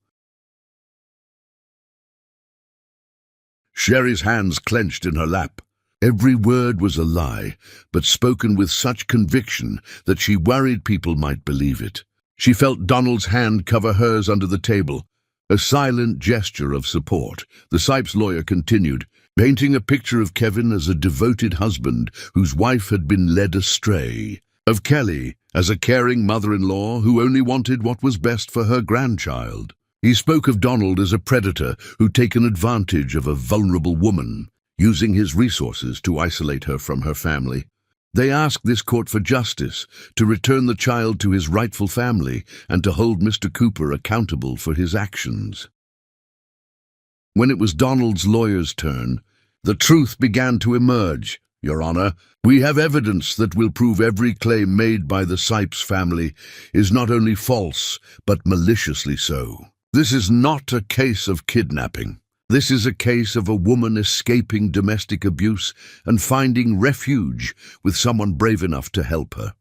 Sherry's hands clenched in her lap. Every word was a lie, but spoken with such conviction that she worried people might believe it. She felt Donald's hand cover hers under the table, a silent gesture of support. The Sipes lawyer continued, painting a picture of Kevin as a devoted husband whose wife had been led astray, of Kelly as a caring mother-in-law who only wanted what was best for her grandchild. He spoke of Donald as a predator who'd taken advantage of a vulnerable woman, using his resources to isolate her from her family. They asked this court for justice, to return the child to his rightful family, and to hold Mr. Cooper accountable for his actions. When it was Donald's lawyer's turn, the truth began to emerge. Your Honor, we have evidence that will prove every claim made by the Sipes family is not only false, but maliciously so. This is not a case of kidnapping. This is a case of a woman escaping domestic abuse and finding refuge with someone brave enough to help her.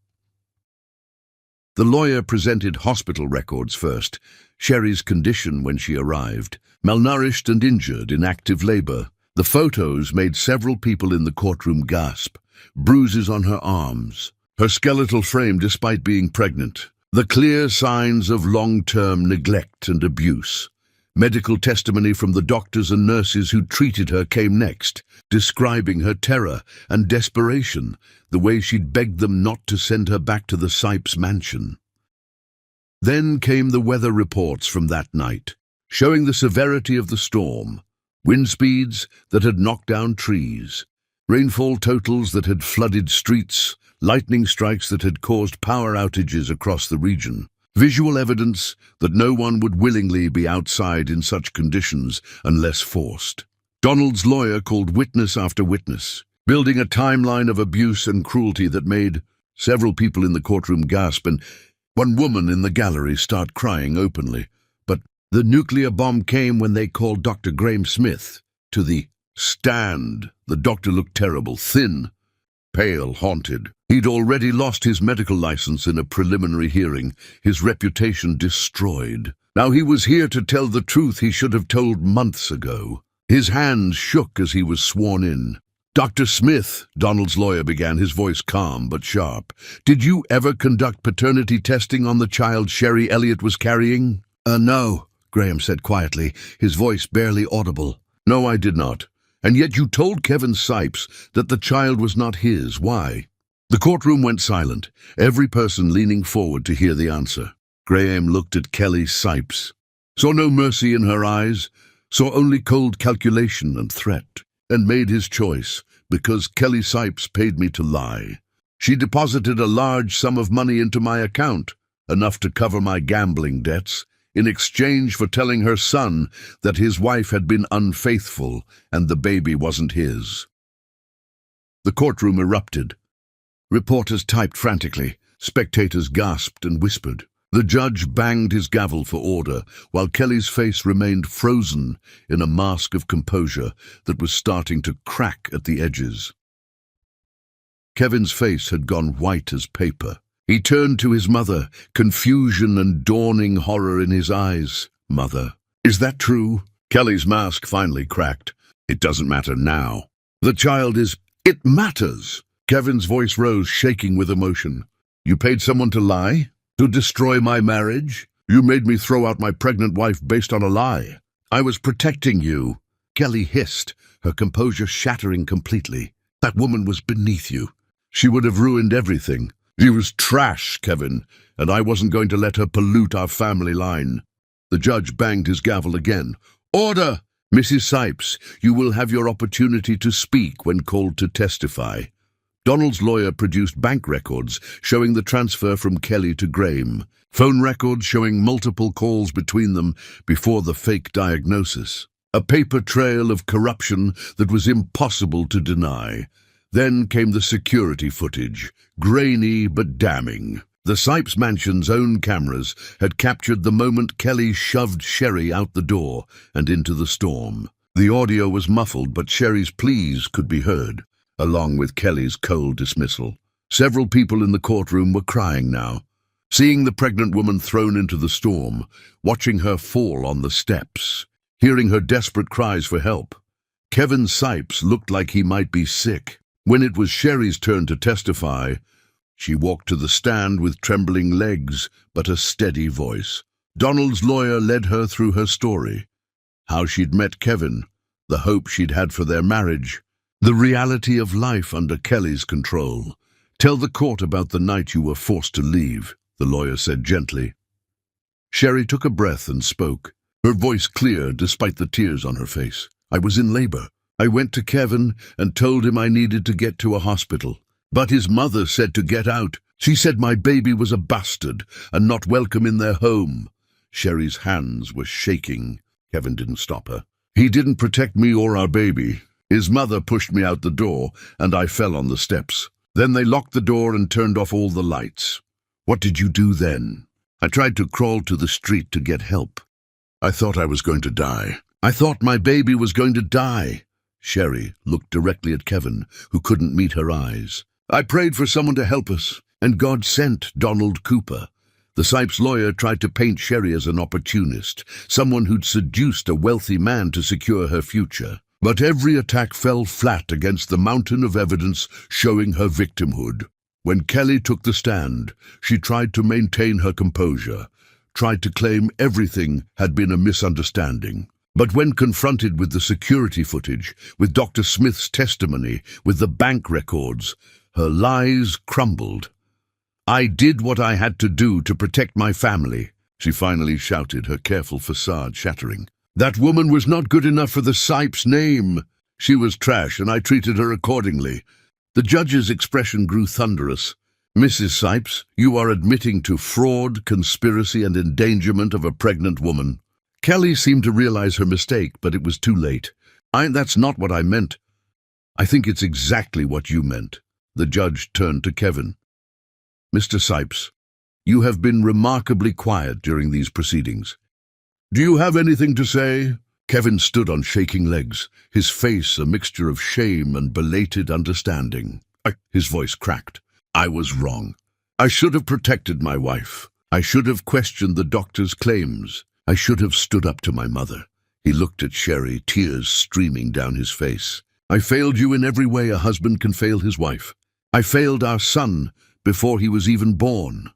The lawyer presented hospital records first. Sherry's condition when she arrived, malnourished and injured in active labor. The photos made several people in the courtroom gasp. Bruises on her arms, her skeletal frame despite being pregnant. The clear signs of long-term neglect and abuse. Medical testimony from the doctors and nurses who treated her came next, describing her terror and desperation, the way she'd begged them not to send her back to the Sipes mansion. Then came the weather reports from that night, showing the severity of the storm, wind speeds that had knocked down trees, rainfall totals that had flooded streets, lightning strikes that had caused power outages across the region. Visual evidence that no one would willingly be outside in such conditions unless forced. Donald's lawyer called witness after witness, building a timeline of abuse and cruelty that made Several people in the courtroom gasp, and one woman in the gallery start crying openly. But the nuclear bomb came when they called Dr. Graham Smith to the stand. The doctor looked terrible, thin, pale, haunted. He'd already lost his medical license in a preliminary hearing, his reputation destroyed. Now he was here to tell the truth he should have told months ago. His hands shook as he was sworn in. "Dr. Smith," Donald's lawyer began, his voice calm but sharp, "did you ever conduct paternity testing on the child Sherry Elliott was carrying?" No," Graham said quietly, his voice barely audible. "No, I did not. And yet you told Kevin Sipes that the child was not his. Why?" The courtroom went silent, every person leaning forward to hear the answer. Graham looked at Kelly Sipes, saw no mercy in her eyes, saw only cold calculation and threat, and made his choice, because Kelly Sipes paid me to lie. She deposited a large sum of money into my account, enough to cover my gambling debts, in exchange for telling her son that his wife had been unfaithful and the baby wasn't his. The courtroom erupted. Reporters typed frantically, spectators gasped and whispered. The judge banged his gavel for order, while Kelly's face remained frozen in a mask of composure that was starting to crack at the edges. Kevin's face had gone white as paper. He turned to his mother, confusion and dawning horror in his eyes. "Mother, is that true?" Kelly's mask finally cracked. "It doesn't matter now. The child is—" "It matters!" Kevin's voice rose, shaking with emotion. "You paid someone to lie? To destroy my marriage? You made me throw out my pregnant wife based on a lie. I was protecting you." Kelly hissed, her composure shattering completely. "That woman was beneath you. She would have ruined everything. She was trash, Kevin, and I wasn't going to let her pollute our family line." The judge banged his gavel again. "Order! Mrs. Sipes, you will have your opportunity to speak when called to testify." Donald's lawyer produced bank records showing the transfer from Kelly to Graham, phone records showing multiple calls between them before the fake diagnosis, a paper trail of corruption that was impossible to deny. Then came the security footage, grainy but damning. The Sipes mansion's own cameras had captured the moment Kelly shoved Sherry out the door and into the storm. The audio was muffled, but Sherry's pleas could be heard, along with Kelly's cold dismissal. Several people in the courtroom were crying now, seeing the pregnant woman thrown into the storm, watching her fall on the steps, hearing her desperate cries for help. Kevin Sipes looked like he might be sick. When it was Sherry's turn to testify, she walked to the stand with trembling legs but a steady voice. Donald's lawyer led her through her story, how she'd met Kevin, the hope she'd had for their marriage, the reality of life under Kelly's control. "Tell the court about the night you were forced to leave," the lawyer said gently. Sherry took a breath and spoke, her voice clear despite the tears on her face. "I was in labor. I went to Kevin and told him I needed to get to a hospital. But his mother said to get out. She said my baby was a bastard and not welcome in their home." Sherry's hands were shaking. Kevin didn't stop her. "He didn't protect me or our baby. His mother pushed me out the door, and I fell on the steps. Then they locked the door and turned off all the lights." "What did you do then?" "I tried to crawl to the street to get help. I thought I was going to die. I thought my baby was going to die." Sherry looked directly at Kevin, who couldn't meet her eyes. "I prayed for someone to help us, and God sent Donald Cooper." The Sipes lawyer tried to paint Sherry as an opportunist, someone who'd seduced a wealthy man to secure her future. But every attack fell flat against the mountain of evidence showing her victimhood. When Kelly took the stand, she tried to maintain her composure, tried to claim everything had been a misunderstanding. But when confronted with the security footage, with Dr. Smith's testimony, with the bank records, her lies crumbled. "I did what I had to do to protect my family," she finally shouted, her careful facade shattering. "That woman was not good enough for the Sipes name. She was trash, and I treated her accordingly." The judge's expression grew thunderous. "Mrs. Sipes, you are admitting to fraud, conspiracy, and endangerment of a pregnant woman." Kelly seemed to realize her mistake, but it was too late. That's not what I meant." "I think it's exactly what you meant." The judge turned to Kevin. Mr. Sipes, you have been remarkably quiet during these proceedings. Do you have anything to say? Kevin stood on shaking legs, his face a mixture of shame and belated understanding. His voice cracked. I was wrong. I should have protected my wife. I should have questioned the doctor's claims. I should have stood up to my mother. He looked at Sherry, tears streaming down his face. I failed you in every way a husband can fail his wife. I failed our son before he was even born.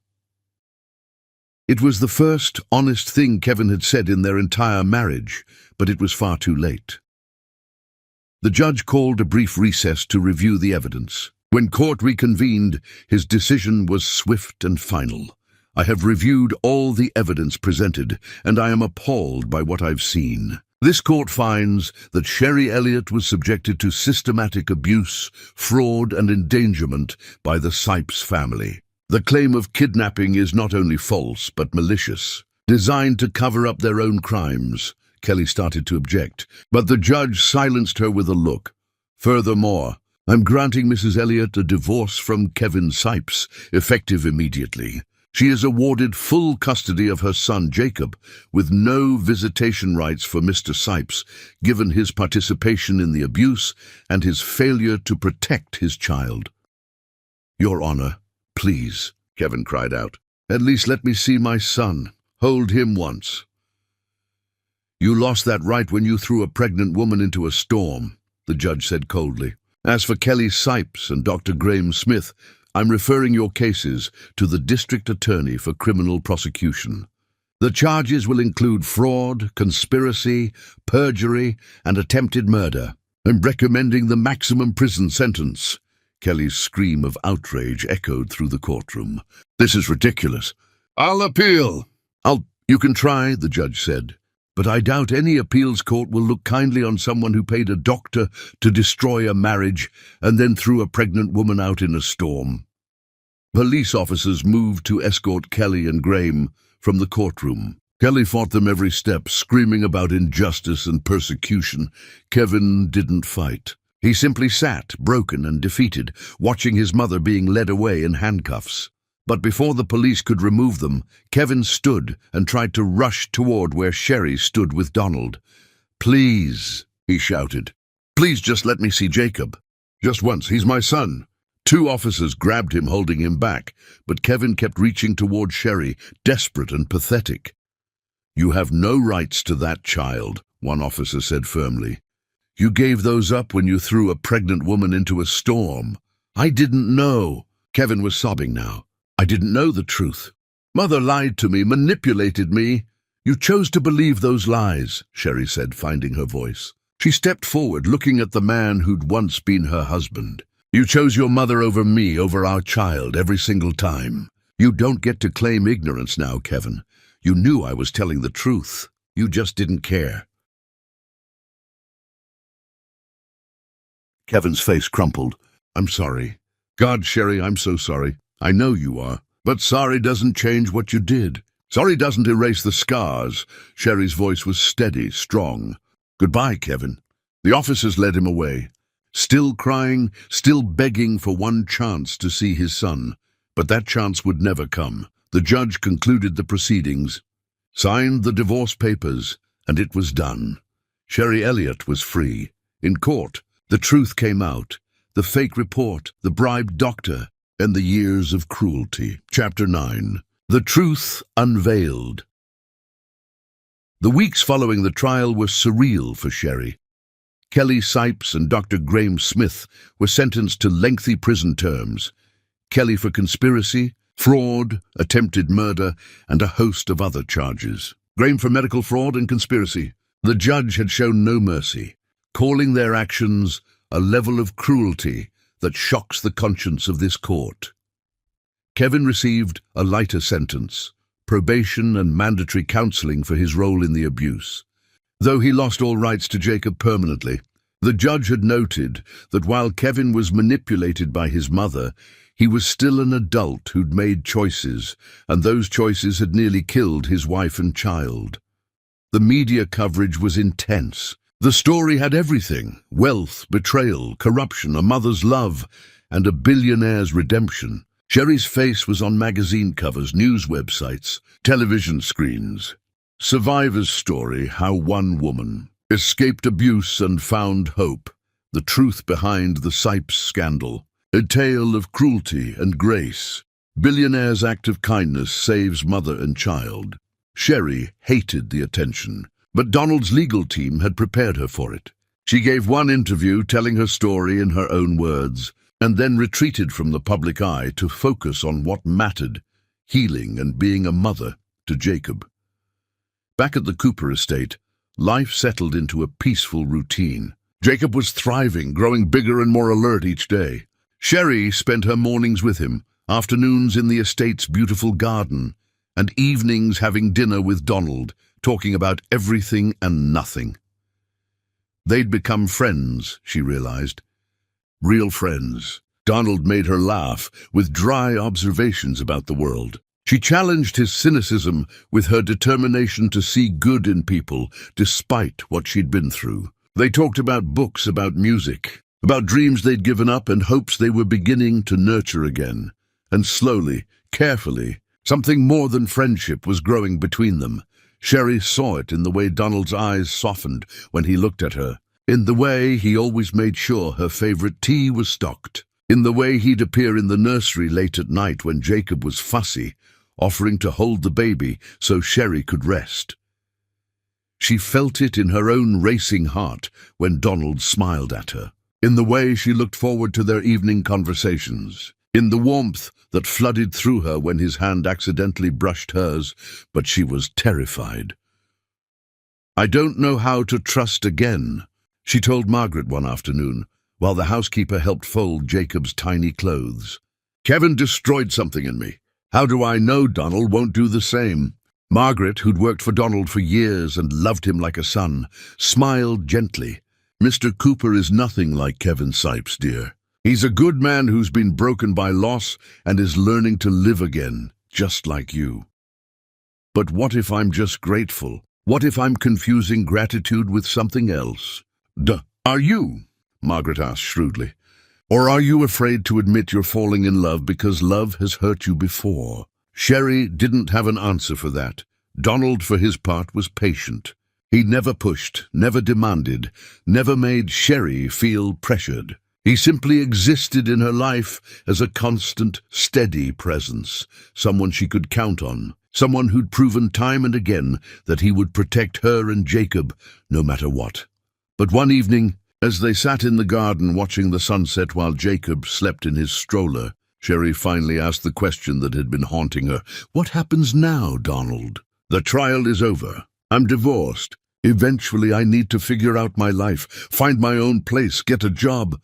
It was the first honest thing Kevin had said in their entire marriage, but it was far too late. The judge called a brief recess to review the evidence. When court reconvened, his decision was swift and final. I have reviewed all the evidence presented, and I am appalled by what I've seen. This court finds that Sherry Elliott was subjected to systematic abuse, fraud, and endangerment by the Sipes family. The claim of kidnapping is not only false, but malicious, designed to cover up their own crimes. Kelly started to object, but the judge silenced her with a look. Furthermore, I'm granting Mrs. Elliott a divorce from Kevin Sipes, effective immediately. She is awarded full custody of her son Jacob, with no visitation rights for Mr. Sipes, given his participation in the abuse and his failure to protect his child. Your Honor, please, Kevin cried out. At least let me see my son. Hold him once. You lost that right when you threw a pregnant woman into a storm, the judge said coldly. As for Kelly Sipes and Dr. Graham Smith, I'm referring your cases to the District Attorney for criminal prosecution. The charges will include fraud, conspiracy, perjury, and attempted murder. I'm recommending the maximum prison sentence. Kelly's scream of outrage echoed through the courtroom. This is ridiculous. I'll appeal. You can try, the judge said. But I doubt any appeals court will look kindly on someone who paid a doctor to destroy a marriage and then threw a pregnant woman out in a storm. Police officers moved to escort Kelly and Graham from the courtroom. Kelly fought them every step, screaming about injustice and persecution. Kevin didn't fight. He simply sat, broken and defeated, watching his mother being led away in handcuffs. But before the police could remove them, Kevin stood and tried to rush toward where Sherry stood with Donald. Please, he shouted. Please just let me see Jacob. Just once, he's my son. Two officers grabbed him, holding him back, but Kevin kept reaching toward Sherry, desperate and pathetic. You have no rights to that child, one officer said firmly. You gave those up when you threw a pregnant woman into a storm. I didn't know. Kevin was sobbing now. I didn't know the truth. Mother lied to me, manipulated me. You chose to believe those lies, Sherry said, finding her voice. She stepped forward, looking at the man who'd once been her husband. You chose your mother over me, over our child, every single time. You don't get to claim ignorance now, Kevin. You knew I was telling the truth. You just didn't care. Kevin's face crumpled. I'm sorry. God, Sherry, I'm so sorry. I know you are. But sorry doesn't change what you did. Sorry doesn't erase the scars. Sherry's voice was steady, strong. Goodbye, Kevin. The officers led him away. Still crying, still begging for one chance to see his son. But that chance would never come. The judge concluded the proceedings, signed the divorce papers, and it was done. Sherry Elliott was free. In court, the truth came out. The fake report, the bribed doctor, and the years of cruelty. Chapter 9. The Truth Unveiled. The weeks following the trial were surreal for Sherry. Kelly Sipes and Dr. Graham Smith were sentenced to lengthy prison terms. Kelly for conspiracy, fraud, attempted murder, and a host of other charges. Graham for medical fraud and conspiracy. The judge had shown no mercy, calling their actions a level of cruelty that shocks the conscience of this court. Kevin received a lighter sentence, probation and mandatory counseling for his role in the abuse. Though he lost all rights to Jacob permanently, the judge had noted that while Kevin was manipulated by his mother, he was still an adult who'd made choices, and those choices had nearly killed his wife and child. The media coverage was intense. The story had everything: wealth, betrayal, corruption, a mother's love, and a billionaire's redemption. Sherry's face was on magazine covers, news websites, television screens. Survivor's story, how one woman escaped abuse and found hope. The truth behind the Sipes scandal. A tale of cruelty and grace. Billionaire's act of kindness saves mother and child. Sherry hated the attention, but Donald's legal team had prepared her for it. She gave one interview telling her story in her own words, and then retreated from the public eye to focus on what mattered, healing and being a mother to Jacob. Back at the Cooper estate, life settled into a peaceful routine. Jacob was thriving, growing bigger and more alert each day. Sherry spent her mornings with him, afternoons in the estate's beautiful garden, and evenings having dinner with Donald, talking about everything and nothing. They'd become friends, she realized. Real friends. Donald made her laugh with dry observations about the world. She challenged his cynicism with her determination to see good in people despite what she'd been through. They talked about books, about music, about dreams they'd given up and hopes they were beginning to nurture again. And slowly, carefully, something more than friendship was growing between them. Sherry saw it in the way Donald's eyes softened when he looked at her, in the way he always made sure her favorite tea was stocked, in the way he'd appear in the nursery late at night when Jacob was fussy, offering to hold the baby so Sherry could rest. She felt it in her own racing heart when Donald smiled at her, in the way she looked forward to their evening conversations, in the warmth that flooded through her when his hand accidentally brushed hers, but she was terrified. "I don't know how to trust again," she told Margaret one afternoon, while the housekeeper helped fold Jacob's tiny clothes. "Kevin destroyed something in me. How do I know Donald won't do the same?" Margaret, who'd worked for Donald for years and loved him like a son, smiled gently. "Mr. Cooper is nothing like Kevin Sipes, dear. He's a good man who's been broken by loss and is learning to live again, just like you." "But what if I'm just grateful? What if I'm confusing gratitude with something else?" "Are you?" Margaret asked shrewdly. "Or are you afraid to admit you're falling in love because love has hurt you before?" Sherry didn't have an answer for that. Donald, for his part, was patient. He never pushed, never demanded, never made Sherry feel pressured. He simply existed in her life as a constant, steady presence, someone she could count on, someone who'd proven time and again that he would protect her and Jacob no matter what. But one evening, as they sat in the garden watching the sunset while Jacob slept in his stroller, Sherry finally asked the question that had been haunting her. "What happens now, Donald? The trial is over. I'm divorced. Eventually I need to figure out my life, find my own place, get a job."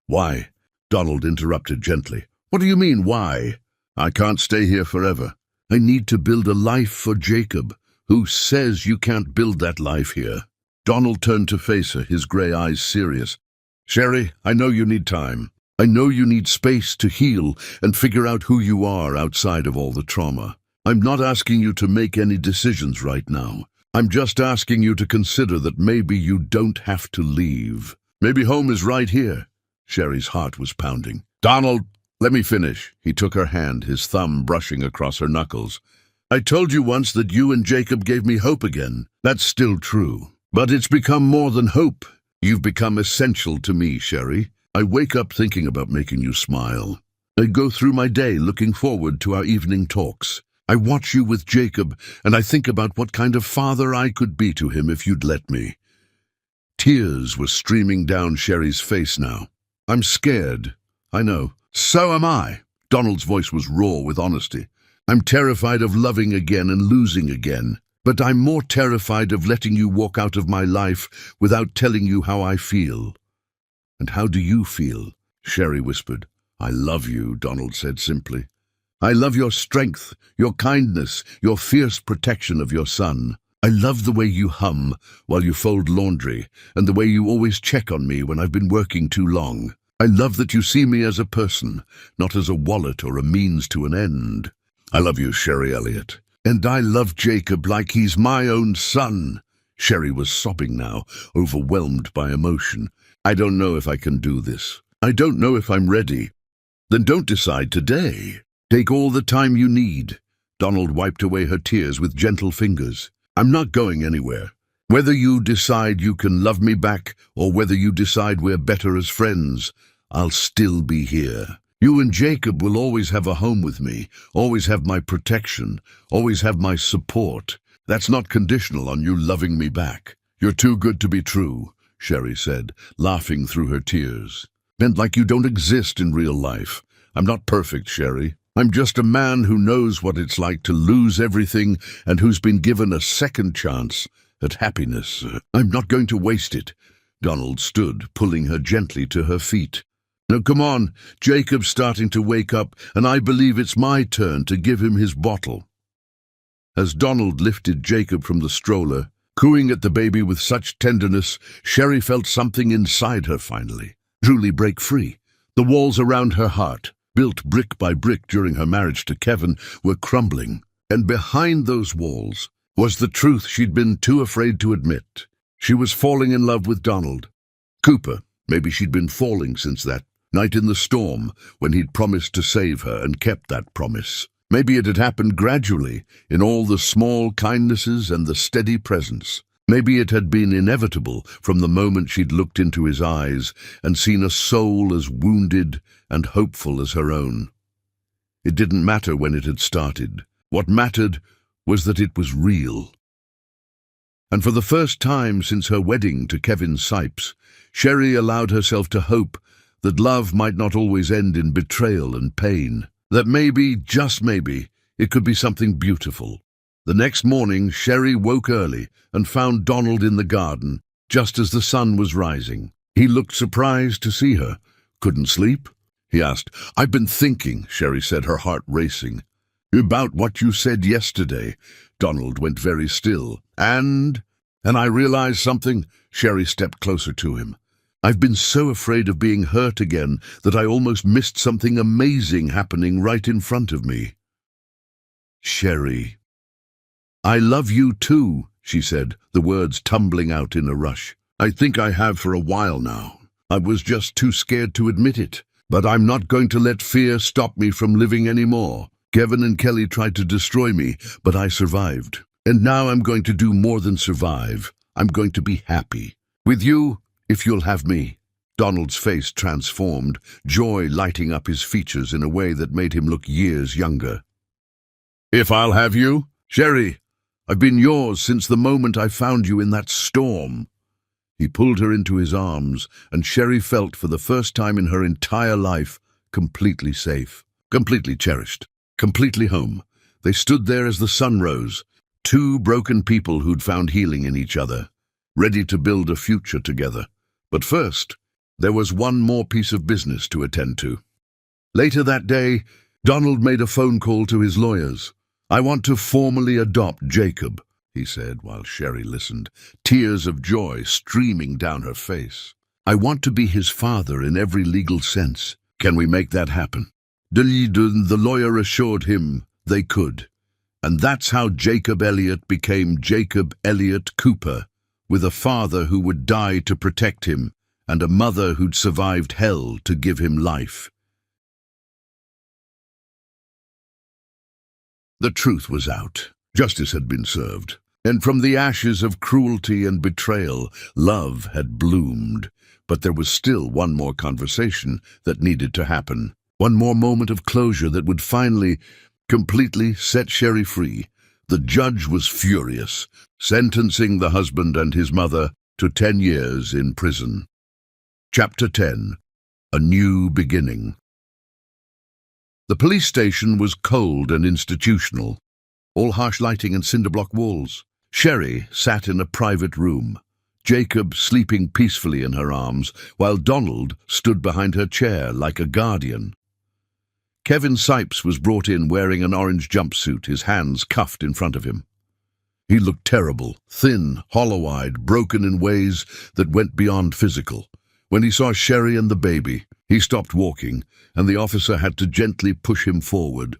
"Why?" Donald interrupted gently. "What do you mean, why? I can't stay here forever. I need to build a life for Jacob. Who says you can't build that life here?" Donald turned to face her, his grey eyes serious. "Sherry, I know you need time. I know you need space to heal and figure out who you are outside of all the trauma. I'm not asking you to make any decisions right now. I'm just asking you to consider that maybe you don't have to leave. Maybe home is right here." Sherry's heart was pounding. "Donald, let me finish." He took her hand, his thumb brushing across her knuckles. "I told you once that you and Jacob gave me hope again. That's still true. But it's become more than hope. You've become essential to me, Sherry. I wake up thinking about making you smile. I go through my day looking forward to our evening talks. I watch you with Jacob, and I think about what kind of father I could be to him if you'd let me." Tears were streaming down Sherry's face now. "I'm scared. I know. So am I." Donald's voice was raw with honesty. "I'm terrified of loving again and losing again. But I'm more terrified of letting you walk out of my life without telling you how I feel." "And how do you feel?" Sherry whispered. "I love you," Donald said simply. "I love your strength, your kindness, your fierce protection of your son. I love the way you hum while you fold laundry, and the way you always check on me when I've been working too long. I love that you see me as a person, not as a wallet or a means to an end. I love you, Sherry Elliott. And I love Jacob like he's my own son." Sherry was sobbing now, overwhelmed by emotion. "I don't know if I can do this. I don't know if I'm ready." "Then don't decide today." Take all the time you need. Donald wiped away her tears with gentle fingers. I'm not going anywhere. Whether you decide you can love me back or whether you decide we're better as friends, I'll still be here. You and Jacob will always have a home with me, always have my protection, always have my support. That's not conditional on you loving me back. You're too good to be true, Sherry said, laughing through her tears. Meant like you don't exist in real life. I'm not perfect, Sherry. I'm just a man who knows what it's like to lose everything and who's been given a second chance at happiness. I'm not going to waste it. Donald stood, pulling her gently to her feet. Now come on, Jacob's starting to wake up, and I believe it's my turn to give him his bottle. As Donald lifted Jacob from the stroller, cooing at the baby with such tenderness, Sherry felt something inside her finally truly break free. The walls around her heart, built brick by brick during her marriage to Kevin, were crumbling, and behind those walls was the truth she'd been too afraid to admit. She was falling in love with Donald. Cooper, maybe she'd been falling since that night in the storm when he'd promised to save her and kept that promise. Maybe it had happened gradually, in all the small kindnesses and the steady presence. Maybe it had been inevitable from the moment she'd looked into his eyes and seen a soul as wounded and hopeful as her own. It didn't matter when it had started. What mattered was that it was real. And for the first time since her wedding to Kevin Sipes, Sherry allowed herself to hope that love might not always end in betrayal and pain. That maybe, just maybe, it could be something beautiful. The next morning, Sherry woke early and found Donald in the garden, just as the sun was rising. He looked surprised to see her. Couldn't sleep? He asked. I've been thinking, Sherry said, her heart racing. About what you said yesterday. Donald went very still. And I realized something. Sherry stepped closer to him. I've been so afraid of being hurt again that I almost missed something amazing happening right in front of me. Sherry. I love you too, she said, the words tumbling out in a rush. I think I have for a while now. I was just too scared to admit it. But I'm not going to let fear stop me from living anymore. Kevin and Kelly tried to destroy me, but I survived. And now I'm going to do more than survive. I'm going to be happy. With you, if you'll have me. Donald's face transformed, joy lighting up his features in a way that made him look years younger. If I'll have you? Sherry, I've been yours since the moment I found you in that storm. He pulled her into his arms, and Sherry felt for the first time in her entire life completely safe, completely cherished, completely home. They stood there as the sun rose, two broken people who'd found healing in each other, ready to build a future together. But first, there was one more piece of business to attend to. Later that day, Donald made a phone call to his lawyers. I want to formally adopt Jacob, he said while Sherry listened, tears of joy streaming down her face. I want to be his father in every legal sense. Can we make that happen? The lawyer assured him they could. And that's how Jacob Elliott became Jacob Elliott Cooper, with a father who would die to protect him and a mother who'd survived hell to give him life. The truth was out. Justice had been served. And from the ashes of cruelty and betrayal, love had bloomed. But there was still one more conversation that needed to happen. One more moment of closure that would finally, completely set Sherry free. The judge was furious, sentencing the husband and his mother to 10 years in prison. Chapter 10. A New Beginning. The police station was cold and institutional, all harsh lighting and cinder-block walls. Sherry sat in a private room, Jacob sleeping peacefully in her arms, while Donald stood behind her chair like a guardian. Kevin Sipes was brought in wearing an orange jumpsuit, his hands cuffed in front of him. He looked terrible, thin, hollow-eyed, broken in ways that went beyond physical. When he saw Sherry and the baby, he stopped walking, and the officer had to gently push him forward.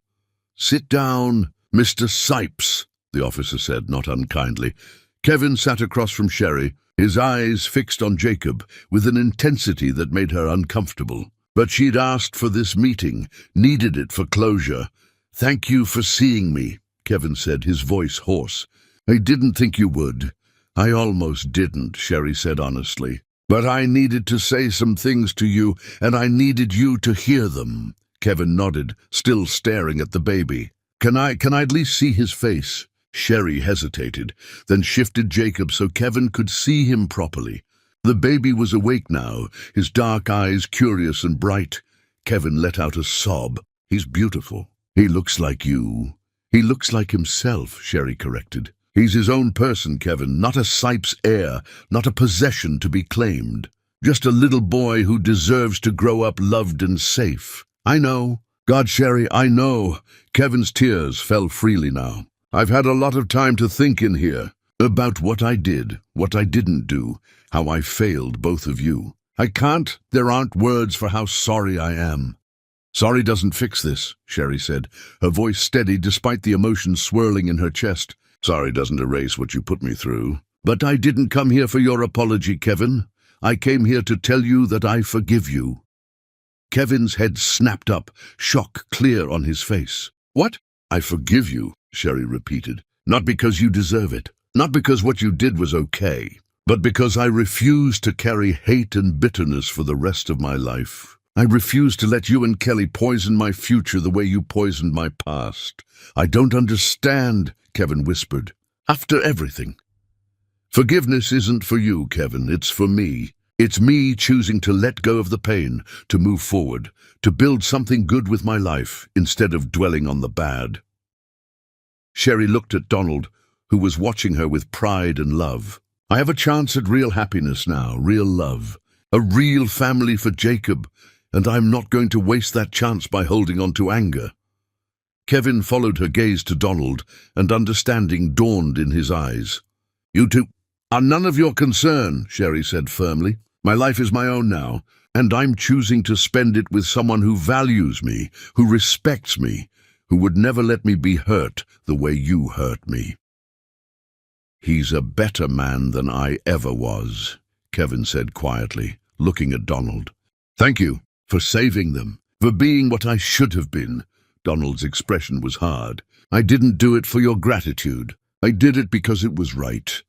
Sit down, Mr. Sipes, the officer said, not unkindly. Kevin sat across from Sherry, his eyes fixed on Jacob with an intensity that made her uncomfortable. But she'd asked for this meeting, needed it for closure. "Thank you for seeing me," Kevin said, his voice hoarse. "I didn't think you would." "I almost didn't," Sherry said honestly. "But I needed to say some things to you, and I needed you to hear them." Kevin nodded, still staring at the baby. Can I at least see his face?" Sherry hesitated, then shifted Jacob so Kevin could see him properly. The baby was awake now, his dark eyes curious and bright. Kevin let out a sob. "He's beautiful. He looks like you." "He looks like himself," Sherry corrected. "He's his own person, Kevin, not a Sipes heir, not a possession to be claimed. Just a little boy who deserves to grow up loved and safe." "I know. God, Sherry, I know." Kevin's tears fell freely now. "I've had a lot of time to think in here. About what I did, what I didn't do, how I failed both of you. There aren't words for how sorry I am." "Sorry doesn't fix this," Sherry said, her voice steady despite the emotion swirling in her chest. "Sorry doesn't erase what you put me through." "But I didn't come here for your apology, Kevin. I came here to tell you that I forgive you." Kevin's head snapped up, shock clear on his face. "What?" "I forgive you," Sherry repeated. "Not because you deserve it. Not because what you did was okay, but because I refuse to carry hate and bitterness for the rest of my life. I refuse to let you and Kelly poison my future the way you poisoned my past. I don't understand," Kevin whispered. "After everything." "Forgiveness isn't for you, Kevin, it's for me. It's me choosing to let go of the pain, to move forward, to build something good with my life, instead of dwelling on the bad." Sherry looked at Donald, who was watching her with pride and love. "I have a chance at real happiness now, real love, a real family for Jacob, and I'm not going to waste that chance by holding on to anger." Kevin followed her gaze to Donald, and understanding dawned in his eyes. "You two are none of your concern," Sherry said firmly. "My life is my own now, and I'm choosing to spend it with someone who values me, who respects me, who would never let me be hurt the way you hurt me." "He's a better man than I ever was," Kevin said quietly, looking at Donald. "Thank you for saving them, for being what I should have been." Donald's expression was hard. "I didn't do it for your gratitude. I did it because it was right."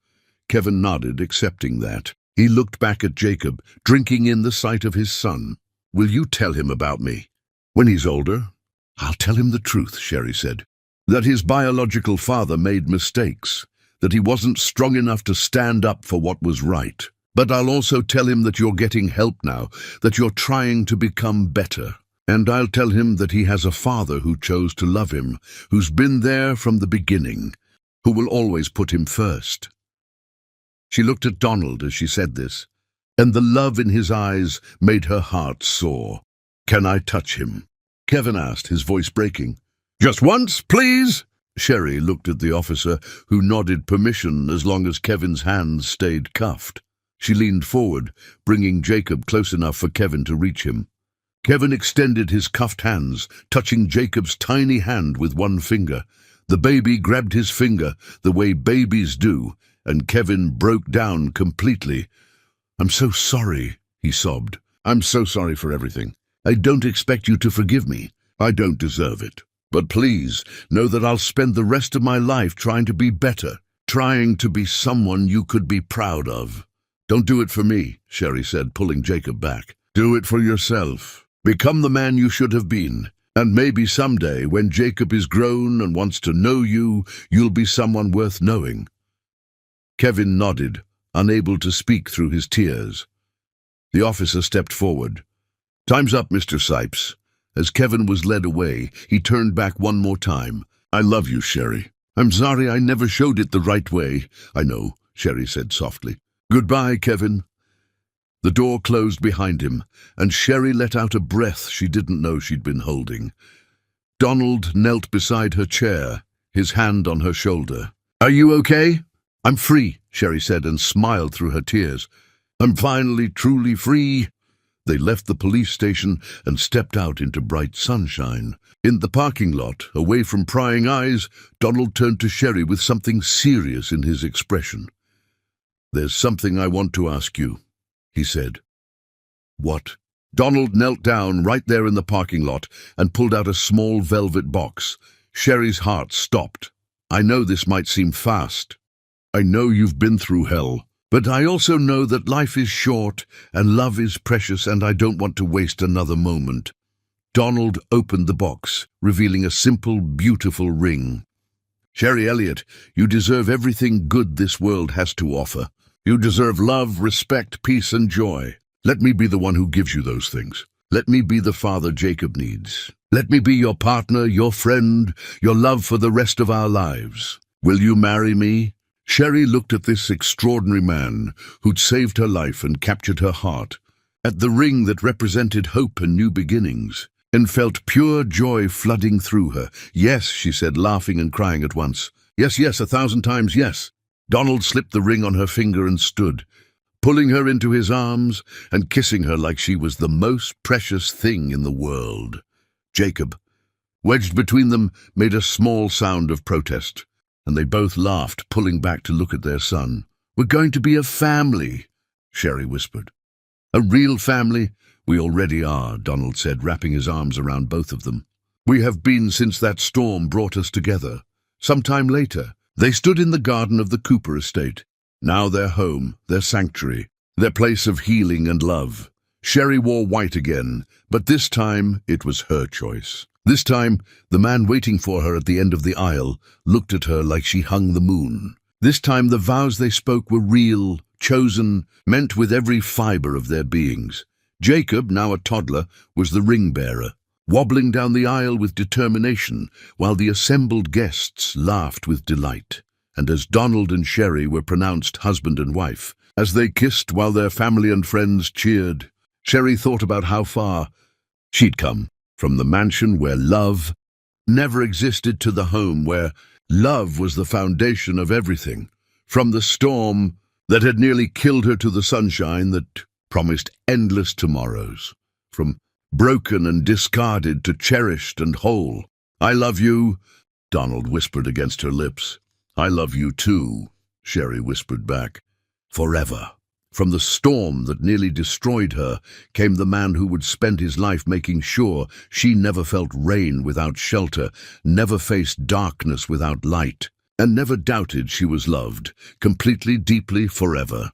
Kevin nodded, accepting that. He looked back at Jacob, drinking in the sight of his son. "Will you tell him about me? When he's older?" "I'll tell him the truth," Sherry said. "That his biological father made mistakes, that he wasn't strong enough to stand up for what was right. But I'll also tell him that you're getting help now, that you're trying to become better. And I'll tell him that he has a father who chose to love him, who's been there from the beginning, who will always put him first." She looked at Donald as she said this, and the love in his eyes made her heart soar. "Can I touch him?" Kevin asked, his voice breaking. "Just once, please?" Sherry looked at the officer, who nodded permission as long as Kevin's hands stayed cuffed. She leaned forward, bringing Jacob close enough for Kevin to reach him. Kevin extended his cuffed hands, touching Jacob's tiny hand with one finger. The baby grabbed his finger, the way babies do, and Kevin broke down completely. "I'm so sorry," he sobbed. "I'm so sorry for everything. I don't expect you to forgive me. I don't deserve it. But please, know that I'll spend the rest of my life trying to be better, trying to be someone you could be proud of." "Don't do it for me," Sherry said, pulling Jacob back. "Do it for yourself. Become the man you should have been. And maybe someday, when Jacob is grown and wants to know you, you'll be someone worth knowing." Kevin nodded, unable to speak through his tears. The officer stepped forward. "Time's up, Mr. Sipes." As Kevin was led away, he turned back one more time. "I love you, Sherry. I'm sorry I never showed it the right way." "I know," Sherry said softly. "Goodbye, Kevin." The door closed behind him, and Sherry let out a breath she didn't know she'd been holding. Donald knelt beside her chair, his hand on her shoulder. "Are you okay?" "I'm free," Sherry said, and smiled through her tears. "I'm finally truly free." They left the police station and stepped out into bright sunshine. In the parking lot, away from prying eyes, Donald turned to Sherry with something serious in his expression. "There's something I want to ask you," he said. "What?" Donald knelt down right there in the parking lot and pulled out a small velvet box. Sherry's heart stopped. I know this might seem fast. I know you've been through hell. But I also know that life is short and love is precious, and I don't want to waste another moment. Donald opened the box, revealing a simple, beautiful ring. Sherry Elliott, you deserve everything good this world has to offer. You deserve love, respect, peace, and joy. Let me be the one who gives you those things. Let me be the father Jacob needs. Let me be your partner, your friend, your love for the rest of our lives. Will you marry me? Sherry looked at this extraordinary man who'd saved her life and captured her heart, at the ring that represented hope and new beginnings, and felt pure joy flooding through her. Yes, she said, laughing and crying at once. Yes, yes, 1,000 times yes. Donald slipped the ring on her finger and stood, pulling her into his arms and kissing her like she was the most precious thing in the world. Jacob, wedged between them, made a small sound of protest, and they both laughed, pulling back to look at their son. We're going to be a family, Sherry whispered. A real family? We already are, Donald said, wrapping his arms around both of them. We have been since that storm brought us together. Some time later, they stood in the garden of the Cooper estate, now their home, their sanctuary, their place of healing and love. Sherry wore white again, but this time it was her choice. This time, the man waiting for her at the end of the aisle looked at her like she hung the moon. This time the vows they spoke were real, chosen, meant with every fiber of their beings. Jacob, now a toddler, was the ring-bearer, wobbling down the aisle with determination, while the assembled guests laughed with delight. And as Donald and Sherry were pronounced husband and wife, as they kissed while their family and friends cheered, Sherry thought about how far she'd come. From the mansion where love never existed to the home where love was the foundation of everything. From the storm that had nearly killed her to the sunshine that promised endless tomorrows. From broken and discarded to cherished and whole. I love you, Donald whispered against her lips. I love you too, Sherry whispered back. Forever. From the storm that nearly destroyed her came the man who would spend his life making sure she never felt rain without shelter, never faced darkness without light, and never doubted she was loved, completely, deeply, forever.